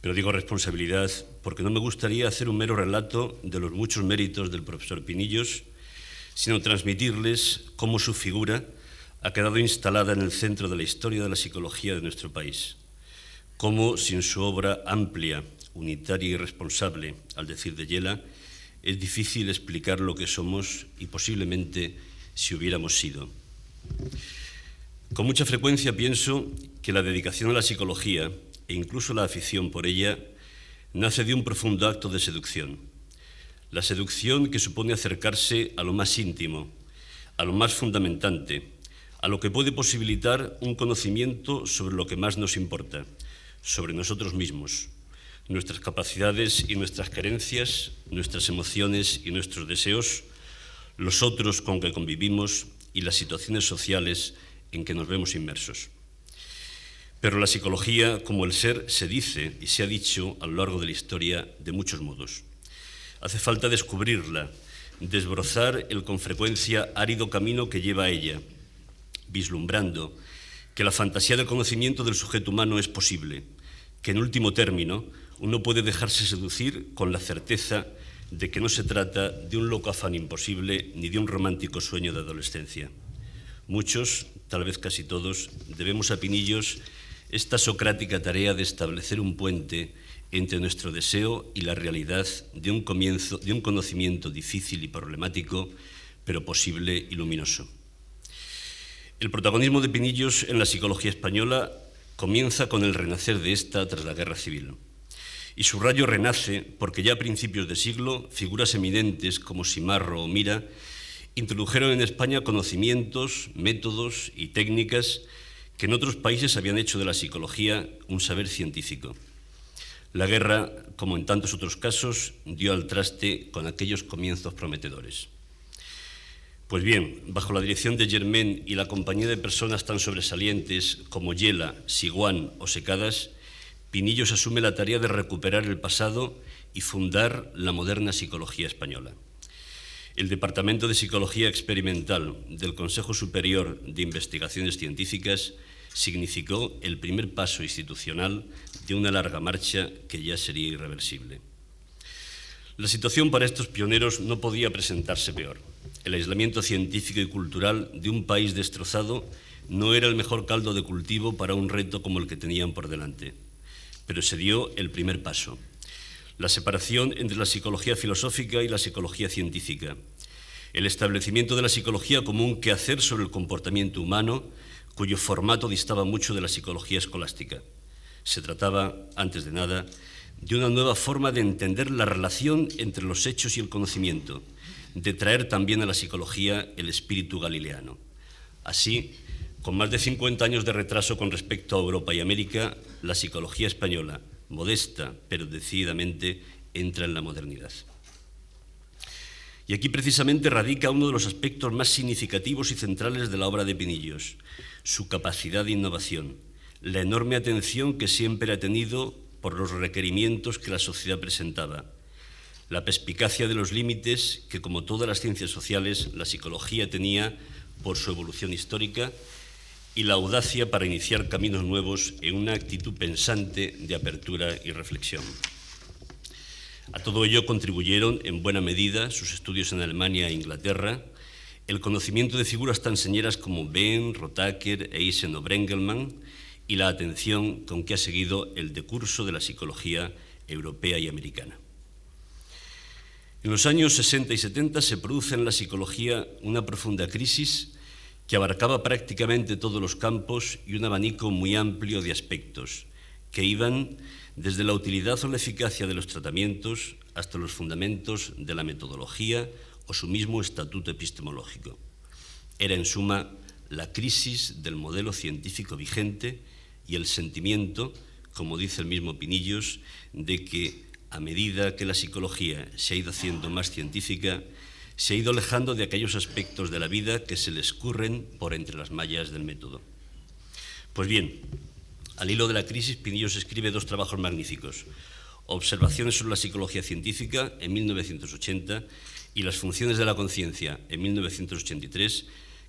Pero digo responsabilidad porque no me gustaría hacer un mero relato de los muchos méritos del profesor Pinillos, sino transmitirles cómo su figura ha quedado instalada en el centro de la historia de la psicología de nuestro país, cómo sin su obra amplia, unitaria y responsable, al decir de Yela, es difícil explicar lo que somos y posiblemente si hubiéramos sido. Con mucha frecuencia pienso que la dedicación a la psicología e incluso la afición por ella nace de un profundo acto de seducción. La seducción que supone acercarse a lo más íntimo, a lo más fundamentante, a lo que puede posibilitar un conocimiento sobre lo que más nos importa, sobre nosotros mismos, nuestras capacidades y nuestras carencias, nuestras emociones y nuestros deseos, los otros con que convivimos y las situaciones sociales en que nos vemos inmersos. Pero la psicología, como el ser, se dice y se ha dicho a lo largo de la historia de muchos modos. Hace falta descubrirla, desbrozar el con frecuencia árido camino que lleva a ella, vislumbrando que la fantasía del conocimiento del sujeto humano es posible, que en último término uno puede dejarse seducir con la certeza de que no se trata de un loco afán imposible ni de un romántico sueño de adolescencia. Muchos, tal vez casi todos, debemos a Pinillos esta socrática tarea de establecer un puente entre nuestro deseo y la realidad de un conocimiento difícil y problemático, pero posible y luminoso. El protagonismo de Pinillos en la psicología española comienza con el renacer de esta tras la Guerra Civil. Y su rayo renace porque ya a principios de siglo figuras eminentes como Simarro o Mira introdujeron en España conocimientos, métodos y técnicas que en otros países habían hecho de la psicología un saber científico. La guerra, como en tantos otros casos, dio al traste con aquellos comienzos prometedores. Pues bien, bajo la dirección de Germain y la compañía de personas tan sobresalientes como Yela, Siguán o Secadas, Pinillos asume la tarea de recuperar el pasado y fundar la moderna psicología española. El Departamento de Psicología Experimental del Consejo Superior de Investigaciones Científicas significó el primer paso institucional de una larga marcha que ya sería irreversible. La situación para estos pioneros no podía presentarse peor. El aislamiento científico y cultural de un país destrozado no era el mejor caldo de cultivo para un reto como el que tenían por delante. Pero se dio el primer paso, la separación entre la psicología filosófica y la psicología científica, el establecimiento de la psicología como un quehacer sobre el comportamiento humano, cuyo formato distaba mucho de la psicología escolástica. Se trataba, antes de nada, de una nueva forma de entender la relación entre los hechos y el conocimiento, de traer también a la psicología el espíritu galileano. Así, con más de 50 años de retraso con respecto a Europa y América, la psicología española, modesta pero decididamente, entra en la modernidad. Y aquí precisamente radica uno de los aspectos más significativos y centrales de la obra de Pinillos, su capacidad de innovación, la enorme atención que siempre ha tenido por los requerimientos que la sociedad presentaba, la perspicacia de los límites que, como todas las ciencias sociales, la psicología tenía por su evolución histórica, y la audacia para iniciar caminos nuevos en una actitud pensante de apertura y reflexión. A todo ello contribuyeron en buena medida sus estudios en Alemania e Inglaterra, el conocimiento de figuras tan señeras como Behn, Rothacker, Eysen o Brengelmann y la atención con que ha seguido el decurso de la psicología europea y americana. En los años 60 y 70 se produce en la psicología una profunda crisis que abarcaba prácticamente todos los campos y un abanico muy amplio de aspectos, que iban desde la utilidad o la eficacia de los tratamientos hasta los fundamentos de la metodología o su mismo estatuto epistemológico. Era, en suma, la crisis del modelo científico vigente y el sentimiento, como dice el mismo Pinillos, de que a medida que la psicología se ha ido haciendo más científica, se ha ido alejando de aquellos aspectos de la vida que se le escurren por entre las mallas del método. Pues bien, al hilo de la crisis, Pinillos escribe dos trabajos magníficos: Observaciones sobre la psicología científica, en 1980, y Las funciones de la conciencia, en 1983,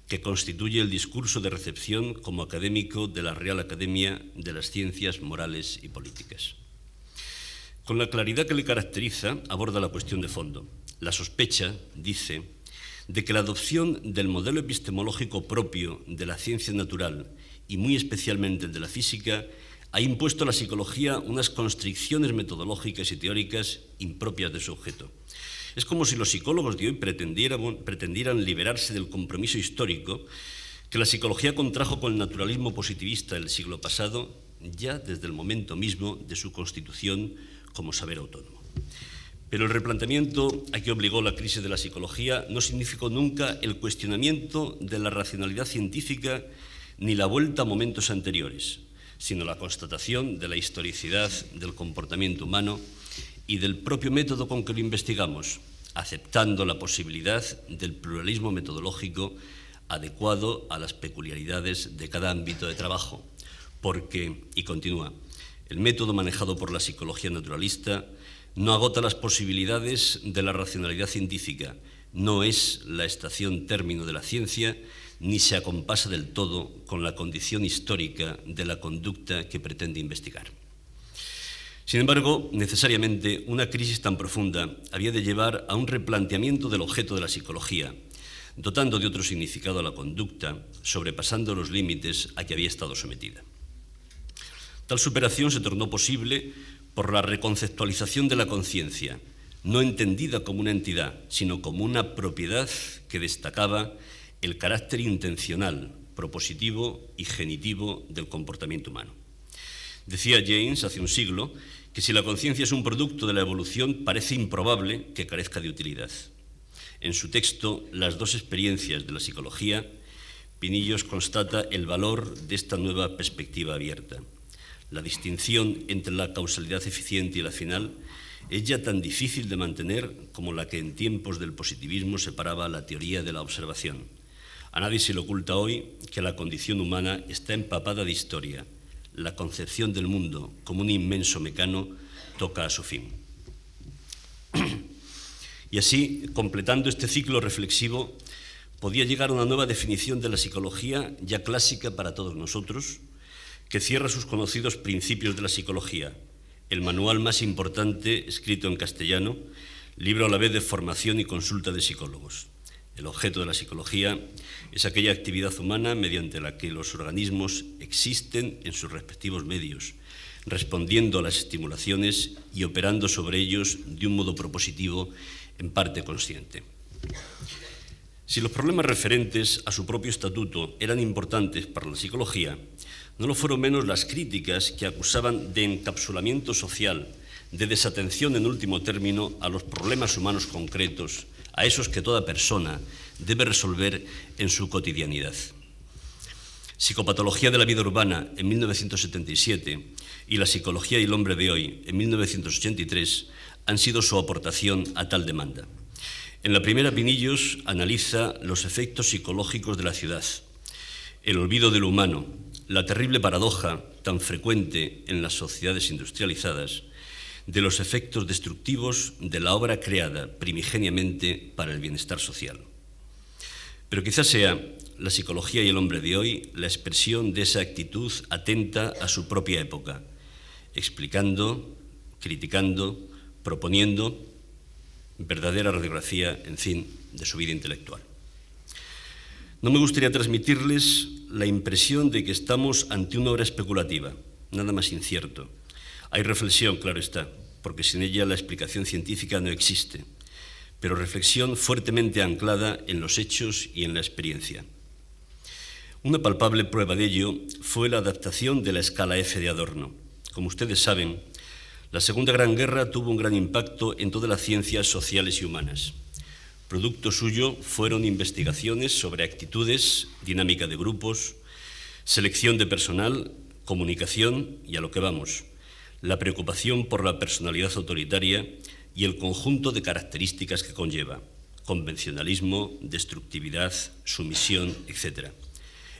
que constituye el discurso de recepción como académico de la Real Academia de las Ciencias Morales y Políticas. Con la claridad que le caracteriza, aborda la cuestión de fondo. La sospecha, dice, de que la adopción del modelo epistemológico propio de la ciencia natural y muy especialmente el de la física ha impuesto a la psicología unas constricciones metodológicas y teóricas impropias de su objeto. Es como si los psicólogos de hoy pretendieran liberarse del compromiso histórico que la psicología contrajo con el naturalismo positivista del siglo pasado, ya desde el momento mismo de su constitución como saber autónomo. Pero el replanteamiento a que obligó la crisis de la psicología no significó nunca el cuestionamiento de la racionalidad científica ni la vuelta a momentos anteriores, sino la constatación de la historicidad del comportamiento humano y del propio método con que lo investigamos, aceptando la posibilidad del pluralismo metodológico adecuado a las peculiaridades de cada ámbito de trabajo, porque, y continúa, el método manejado por la psicología naturalista no agota las posibilidades de la racionalidad científica, no es la estación término de la ciencia, ni se acompasa del todo con la condición histórica de la conducta que pretende investigar. Sin embargo, necesariamente, una crisis tan profunda había de llevar a un replanteamiento del objeto de la psicología, dotando de otro significado a la conducta, sobrepasando los límites a que había estado sometida. Tal superación se tornó posible por la reconceptualización de la conciencia, no entendida como una entidad, sino como una propiedad que destacaba el carácter intencional, propositivo y genitivo del comportamiento humano. Decía James hace un siglo que si la conciencia es un producto de la evolución, parece improbable que carezca de utilidad. En su texto, Las dos experiencias de la psicología, Pinillos constata el valor de esta nueva perspectiva abierta. La distinción entre la causalidad eficiente y la final es ya tan difícil de mantener como la que en tiempos del positivismo separaba la teoría de la observación. A nadie se le oculta hoy que la condición humana está empapada de historia. La concepción del mundo como un inmenso mecano toca a su fin. Y así, completando este ciclo reflexivo, podía llegar a una nueva definición de la psicología ya clásica para todos nosotros, que cierra sus conocidos principios de la psicología, el manual más importante escrito en castellano, libro a la vez de formación y consulta de psicólogos. El objeto de la psicología es aquella actividad humana mediante la que los organismos existen en sus respectivos medios, respondiendo a las estimulaciones y operando sobre ellos de un modo propositivo, en parte consciente. Si los problemas referentes a su propio estatuto eran importantes para la psicología, no lo fueron menos las críticas que acusaban de encapsulamiento social, de desatención en último término a los problemas humanos concretos, a esos que toda persona debe resolver en su cotidianidad. Psicopatología de la vida urbana en 1977 y La psicología y el hombre de hoy en 1983 han sido su aportación a tal demanda. En la primera, Pinillos analiza los efectos psicológicos de la ciudad, el olvido de lo humano, la terrible paradoja tan frecuente en las sociedades industrializadas de los efectos destructivos de la obra creada primigeniamente para el bienestar social. Pero quizás sea la psicología y el hombre de hoy la expresión de esa actitud atenta a su propia época, explicando, criticando, proponiendo verdadera radiografía, en fin, de su vida intelectual. No me gustaría transmitirles la impresión de que estamos ante una obra especulativa, nada más incierto. Hay reflexión, claro está, porque sin ella la explicación científica no existe, pero reflexión fuertemente anclada en los hechos y en la experiencia. Una palpable prueba de ello fue la adaptación de la escala F de Adorno. Como ustedes saben, la Segunda Gran Guerra tuvo un gran impacto en todas las ciencias sociales y humanas. Producto suyo fueron investigaciones sobre actitudes, dinámica de grupos, selección de personal, comunicación y a lo que vamos, la preocupación por la personalidad autoritaria y el conjunto de características que conlleva, convencionalismo, destructividad, sumisión, etc.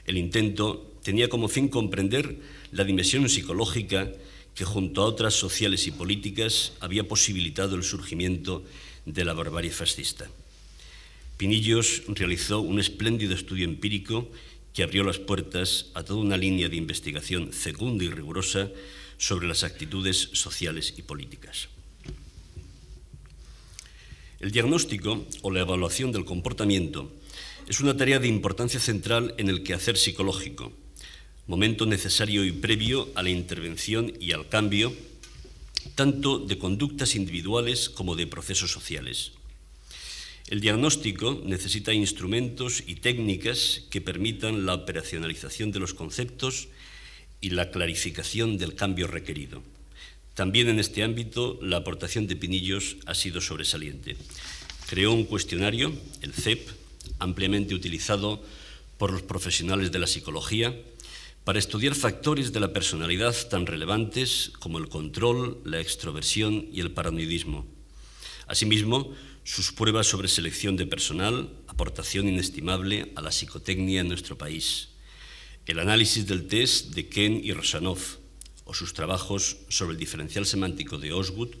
El intento tenía como fin comprender la dimensión psicológica que junto a otras sociales y políticas había posibilitado el surgimiento de la barbarie fascista. Pinillos realizó un espléndido estudio empírico que abrió las puertas a toda una línea de investigación fecunda y rigurosa sobre las actitudes sociales y políticas. El diagnóstico o la evaluación del comportamiento es una tarea de importancia central en el quehacer psicológico, momento necesario y previo a la intervención y al cambio, tanto de conductas individuales como de procesos sociales. El diagnóstico necesita instrumentos y técnicas que permitan la operacionalización de los conceptos y la clarificación del cambio requerido. También en este ámbito, la aportación de Pinillos ha sido sobresaliente. Creó un cuestionario, el CEP, ampliamente utilizado por los profesionales de la psicología, para estudiar factores de la personalidad tan relevantes como el control, la extroversión y el paranoidismo. Asimismo, sus pruebas sobre selección de personal, aportación inestimable a la psicotecnia en nuestro país. El análisis del test de Ken y Rosanoff, o sus trabajos sobre el diferencial semántico de Osgood,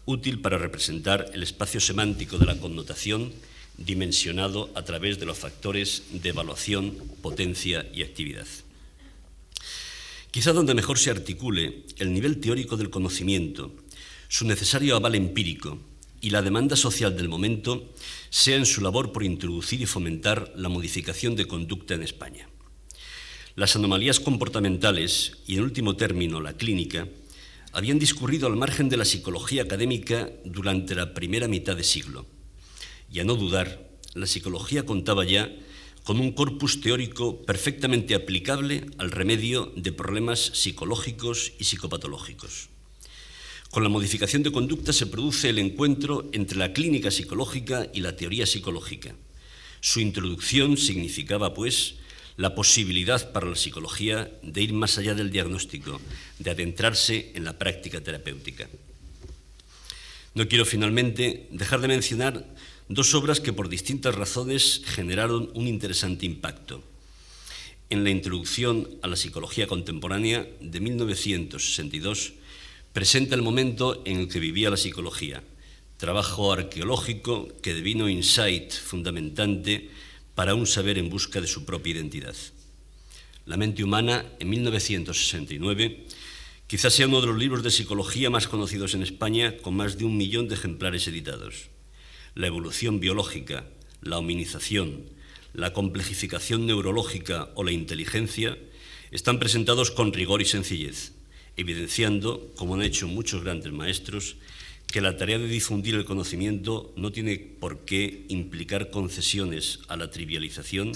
útil para representar el espacio semántico de la connotación dimensionado a través de los factores de evaluación, potencia y actividad. Quizá donde mejor se articule el nivel teórico del conocimiento, su necesario aval empírico y la demanda social del momento sea en su labor por introducir y fomentar la modificación de conducta en España. Las anomalías comportamentales y, en último término, la clínica, habían discurrido al margen de la psicología académica durante la primera mitad de siglo. Y a no dudar, la psicología contaba ya con un corpus teórico perfectamente aplicable al remedio de problemas psicológicos y psicopatológicos. Con la modificación de conducta se produce el encuentro entre la clínica psicológica y la teoría psicológica. Su introducción significaba, pues, la posibilidad para la psicología de ir más allá del diagnóstico, de adentrarse en la práctica terapéutica. No quiero, finalmente, dejar de mencionar dos obras que por distintas razones generaron un interesante impacto. En la Introducción a la Psicología Contemporánea de 1962 presenta el momento en el que vivía la psicología, trabajo arqueológico que devino insight fundamentante para un saber en busca de su propia identidad. La mente humana, en 1969, quizás sea uno de los libros de psicología más conocidos en España, con más de 1 millón de ejemplares editados. La evolución biológica, la hominización, la complejificación neurológica o la inteligencia están presentados con rigor y sencillez, evidenciando, como han hecho muchos grandes maestros, que la tarea de difundir el conocimiento no tiene por qué implicar concesiones a la trivialización,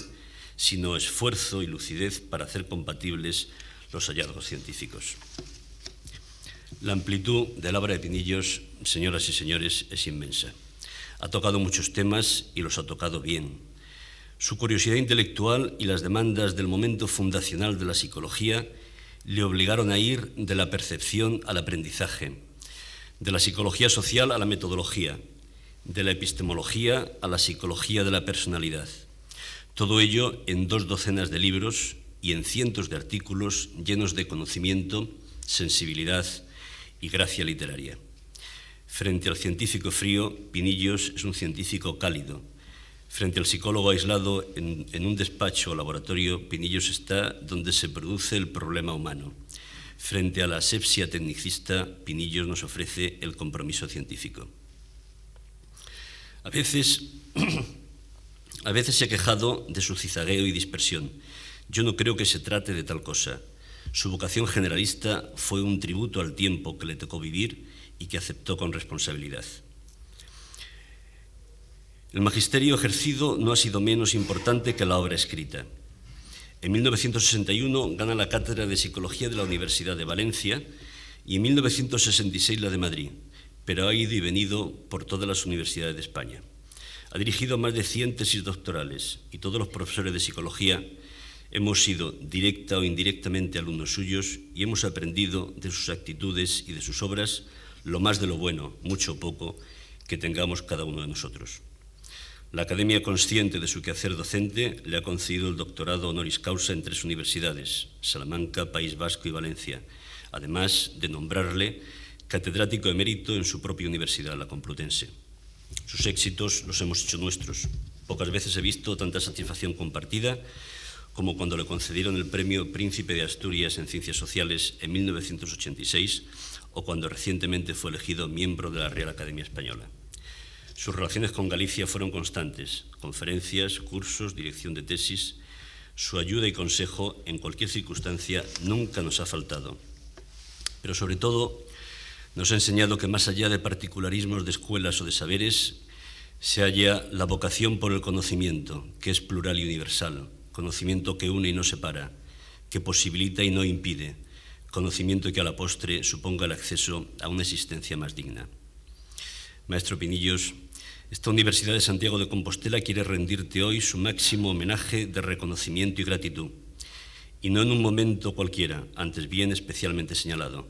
sino esfuerzo y lucidez para hacer compatibles los hallazgos científicos. La amplitud de la obra de Pinillos, señoras y señores, es inmensa. Ha tocado muchos temas y los ha tocado bien. Su curiosidad intelectual y las demandas del momento fundacional de la psicología le obligaron a ir de la percepción al aprendizaje, de la psicología social a la metodología, de la epistemología a la psicología de la personalidad. Todo ello en 2 docenas de libros y en cientos de artículos llenos de conocimiento, sensibilidad y gracia literaria. Frente al científico frío, Pinillos es un científico cálido. Frente al psicólogo aislado en un despacho o laboratorio, Pinillos está donde se produce el problema humano. Frente a la asepsia tecnicista, Pinillos nos ofrece el compromiso científico. A veces se ha quejado de su cizagueo y dispersión. Yo no creo que se trate de tal cosa. Su vocación generalista fue un tributo al tiempo que le tocó vivir y que aceptó con responsabilidad. El magisterio ejercido no ha sido menos importante que la obra escrita. En 1961 gana la cátedra de Psicología de la Universidad de Valencia y en 1966 la de Madrid, pero ha ido y venido por todas las universidades de España. Ha dirigido más de 100 tesis doctorales y todos los profesores de psicología hemos sido directa o indirectamente alumnos suyos y hemos aprendido de sus actitudes y de sus obras lo más de lo bueno, mucho o poco, que tengamos cada uno de nosotros. La Academia, consciente de su quehacer docente, le ha concedido el doctorado honoris causa en 3 universidades, Salamanca, País Vasco y Valencia, además de nombrarle catedrático emérito en su propia universidad, la Complutense. Sus éxitos los hemos hecho nuestros. Pocas veces he visto tanta satisfacción compartida como cuando le concedieron el premio Príncipe de Asturias en Ciencias Sociales en 1986 o cuando recientemente fue elegido miembro de la Real Academia Española. Sus relaciones con Galicia fueron constantes, conferencias, cursos, dirección de tesis. Su ayuda y consejo en cualquier circunstancia nunca nos ha faltado. Pero sobre todo nos ha enseñado que más allá de particularismos de escuelas o de saberes, se halla la vocación por el conocimiento, que es plural y universal, conocimiento que une y no separa, que posibilita y no impide, conocimiento que a la postre suponga el acceso a una existencia más digna. Maestro Pinillos, esta Universidad de Santiago de Compostela quiere rendirte hoy su máximo homenaje de reconocimiento y gratitud, y no en un momento cualquiera, antes bien especialmente señalado.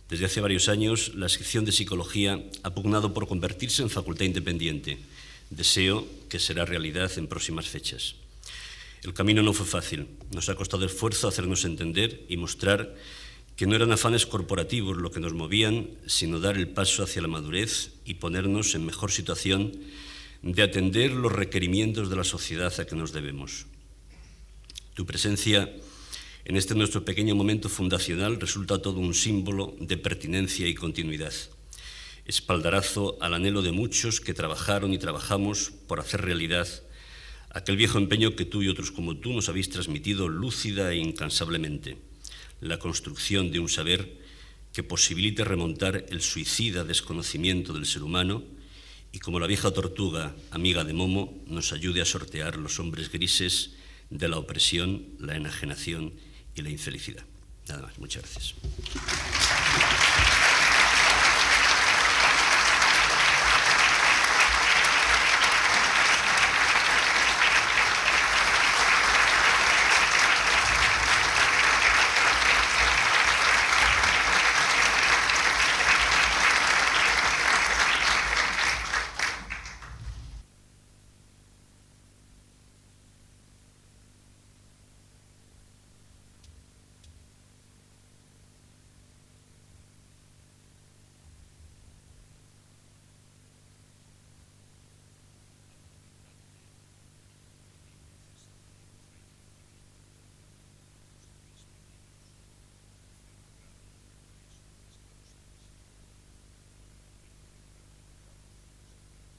Desde hace varios años, la sección de Psicología ha pugnado por convertirse en facultad independiente, deseo que será realidad en próximas fechas. El camino no fue fácil, nos ha costado esfuerzo hacernos entender y mostrar que no eran afanes corporativos lo que nos movían, sino dar el paso hacia la madurez y ponernos en mejor situación de atender los requerimientos de la sociedad a que nos debemos. Tu presencia en este nuestro pequeño momento fundacional resulta todo un símbolo de pertinencia y continuidad, espaldarazo al anhelo de muchos que trabajaron y trabajamos por hacer realidad aquel viejo empeño que tú y otros como tú nos habéis transmitido lúcida e incansablemente, la construcción de un saber que posibilite remontar el suicida desconocimiento del ser humano y, como la vieja tortuga amiga de Momo, nos ayude a sortear los hombres grises de la opresión, la enajenación y la infelicidad. Nada más, muchas gracias.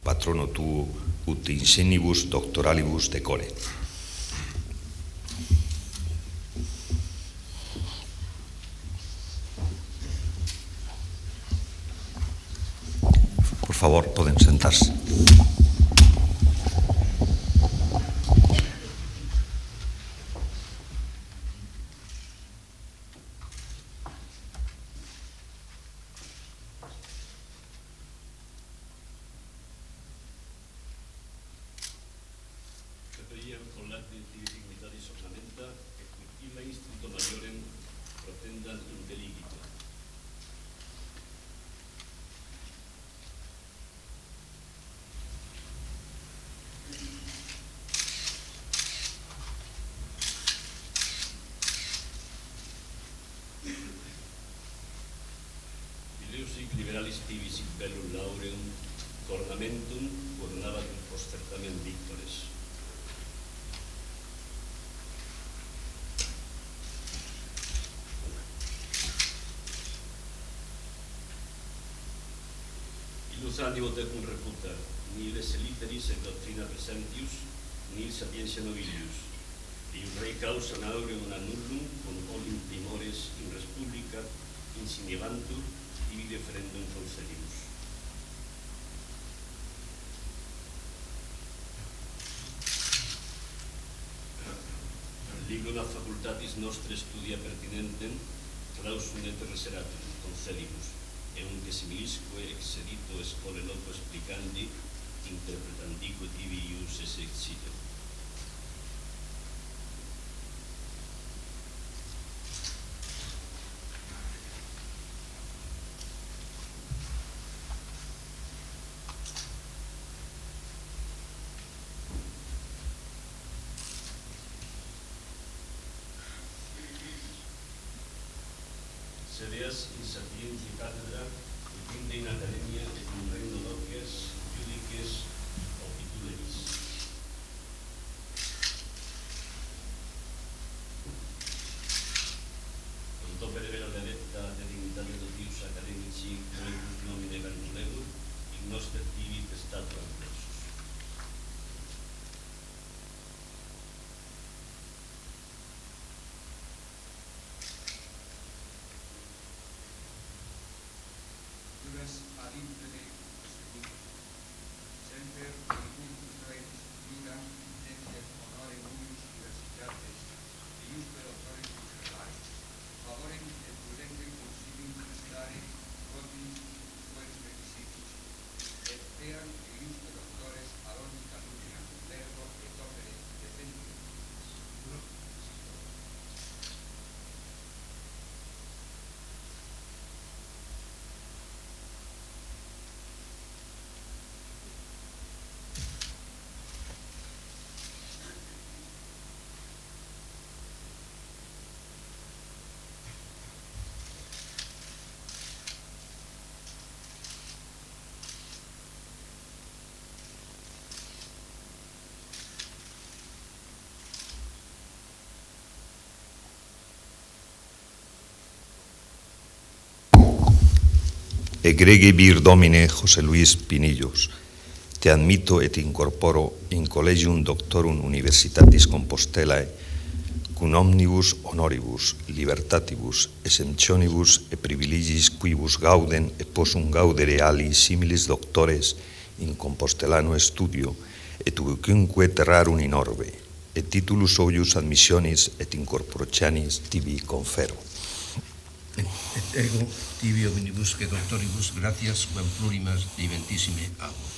Patrono tu ut insignibus doctoralibus decole. Por favor, pueden sentarse. Liberalis tibi sic bellum laureum ornamentum coronabat post certamen victores. Illus animo tecum reputa, nihil esse literis et doctrina presentius, nihil sapientia nobilius, ius rei causa aureum annullum con olim primores in res publica insignebantur ibi referendum concedimus. Librum ad facultatis nostre studia pertinentem clausum et reseratum concedimus, eum que similisque excedito scole loco explicandi interpretandico tibi ius esse excitem. Sedeas in sapientia cathedra et inde in academia et in regno doces, judices, opituleris. Conto per vera benedetta de dignitate dotius academici quoibus nomine verbulebur, in noster tibi testator adversus. Ad impere prosecutum. Semper cultus reis jura intendet honore unius universitates, iusque doctoribus relare, favorem et Egregi vir domine José Luis Pinillos, te admito et incorporo in collegium doctorum universitatis Compostellae, cum omnibus honoribus, libertatibus, exemptionibus e privilegis quibus gauden et possum gaudere ali similis doctores in Compostellano studio, et ubiquunque terrarum in orbe, et titulus hoius admissionis et incorporationis tibi confero. Et ego tibi omnibusque doctoribus gratias quam plurimas diventissime amo.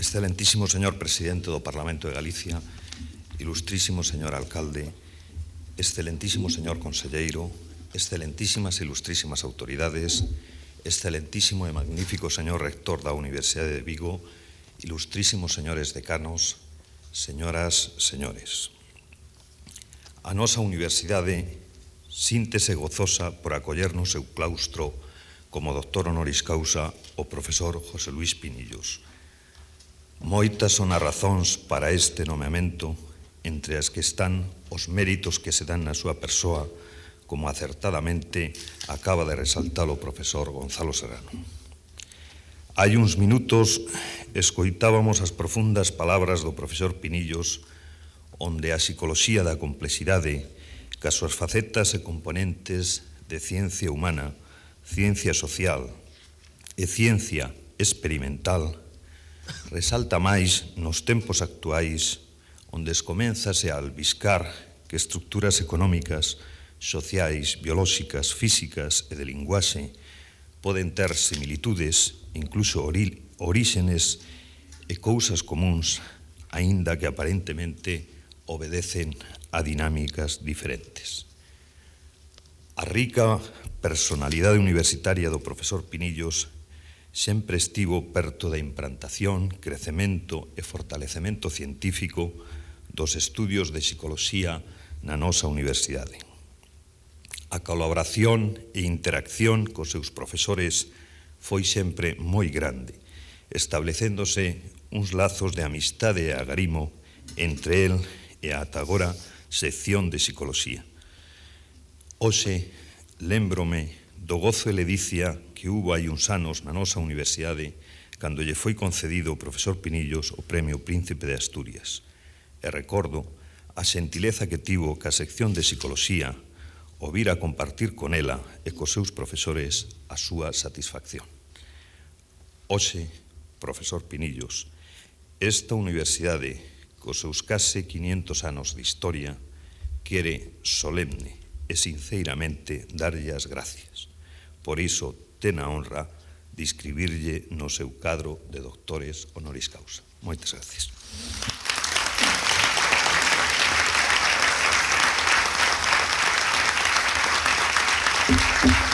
Excelentísimo señor presidente do Parlamento de Galicia, ilustrísimo señor alcalde, excelentísimo señor conselleiro, excelentísimas e ilustrísimas autoridades, excelentísimo e magnífico señor rector da Universidade de Vigo, ilustrísimos señores decanos, señoras, señores. A nosa universidade síntese gozosa por acoller no seu claustro como doctor honoris causa o profesor José Luis Pinillos. Moitas son as razóns para este nomeamento, entre as que están os méritos que se dan na súa persoa, como acertadamente acaba de resaltar o profesor Gonzalo Serrano. Hai uns minutos escoitábamos as profundas palabras do profesor Pinillos, onde a psicoloxía da complexidade, cas súas facetas e componentes de ciencia humana, ciencia social e ciencia experimental, resalta máis nos tempos actuais, onde comenzase a albiscar que estructuras económicas, sociais, biolóxicas, físicas e de linguaxe poden ter similitudes, incluso oríxenes e cousas comuns, aínda que aparentemente obedecen a dinámicas diferentes. A rica personalidade universitaria do profesor Pinillos sempre estivo perto da implantación, crecemento e fortalecemento científico dos estudios de psicoloxía na nosa universidade. A colaboración e interacción cos seus profesores foi sempre moi grande, establecéndose uns lazos de amistade e agarimo entre el e a ata agora sección de psicoloxía. Hoxe, lémbrome do gozo e ledicia que hubo hai uns anos na nosa universidade cando lle foi concedido ao profesor Pinillos o Premio Príncipe de Asturias. E recordo a xentileza que tivo que a sección de psicoloxía o vir a compartir con ela e cos seus profesores a súa satisfacción. Hoxe, profesor Pinillos, esta universidade, cos seus case 500 anos de historia, quere solemne e sinceramente darlle as gracias. Por iso, ten a honra de inscribirlle no seu cadro de doctores honoris causa. Moitas gracias. Alleluia.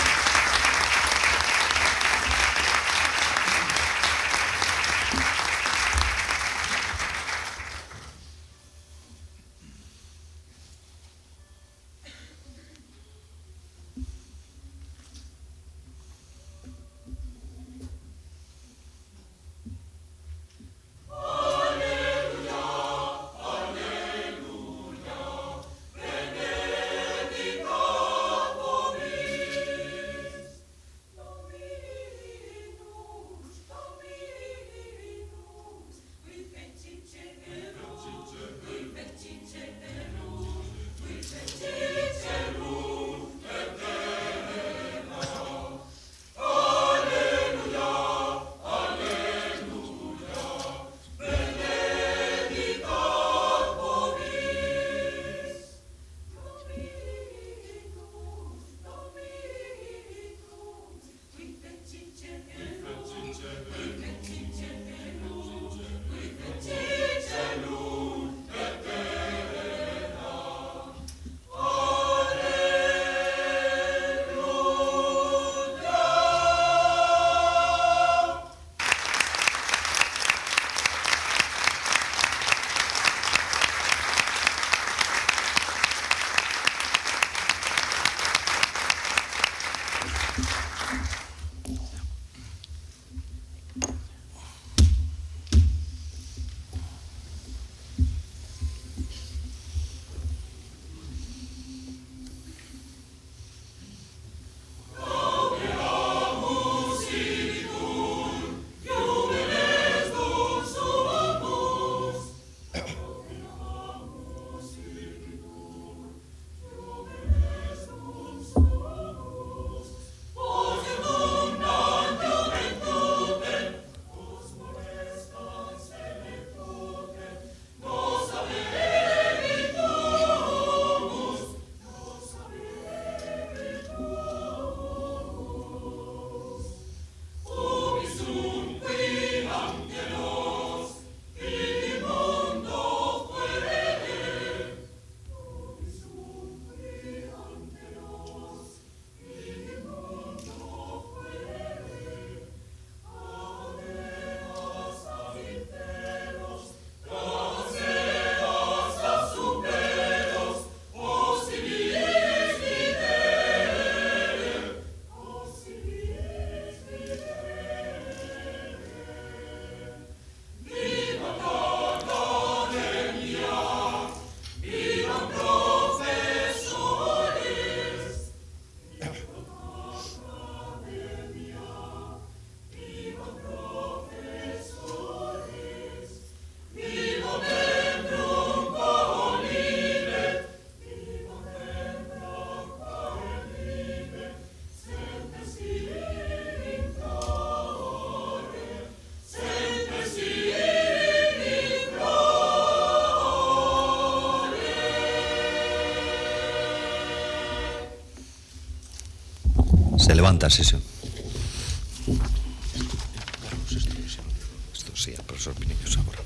Se levanta sesión. Esto sí, al profesor Pinillos ahora.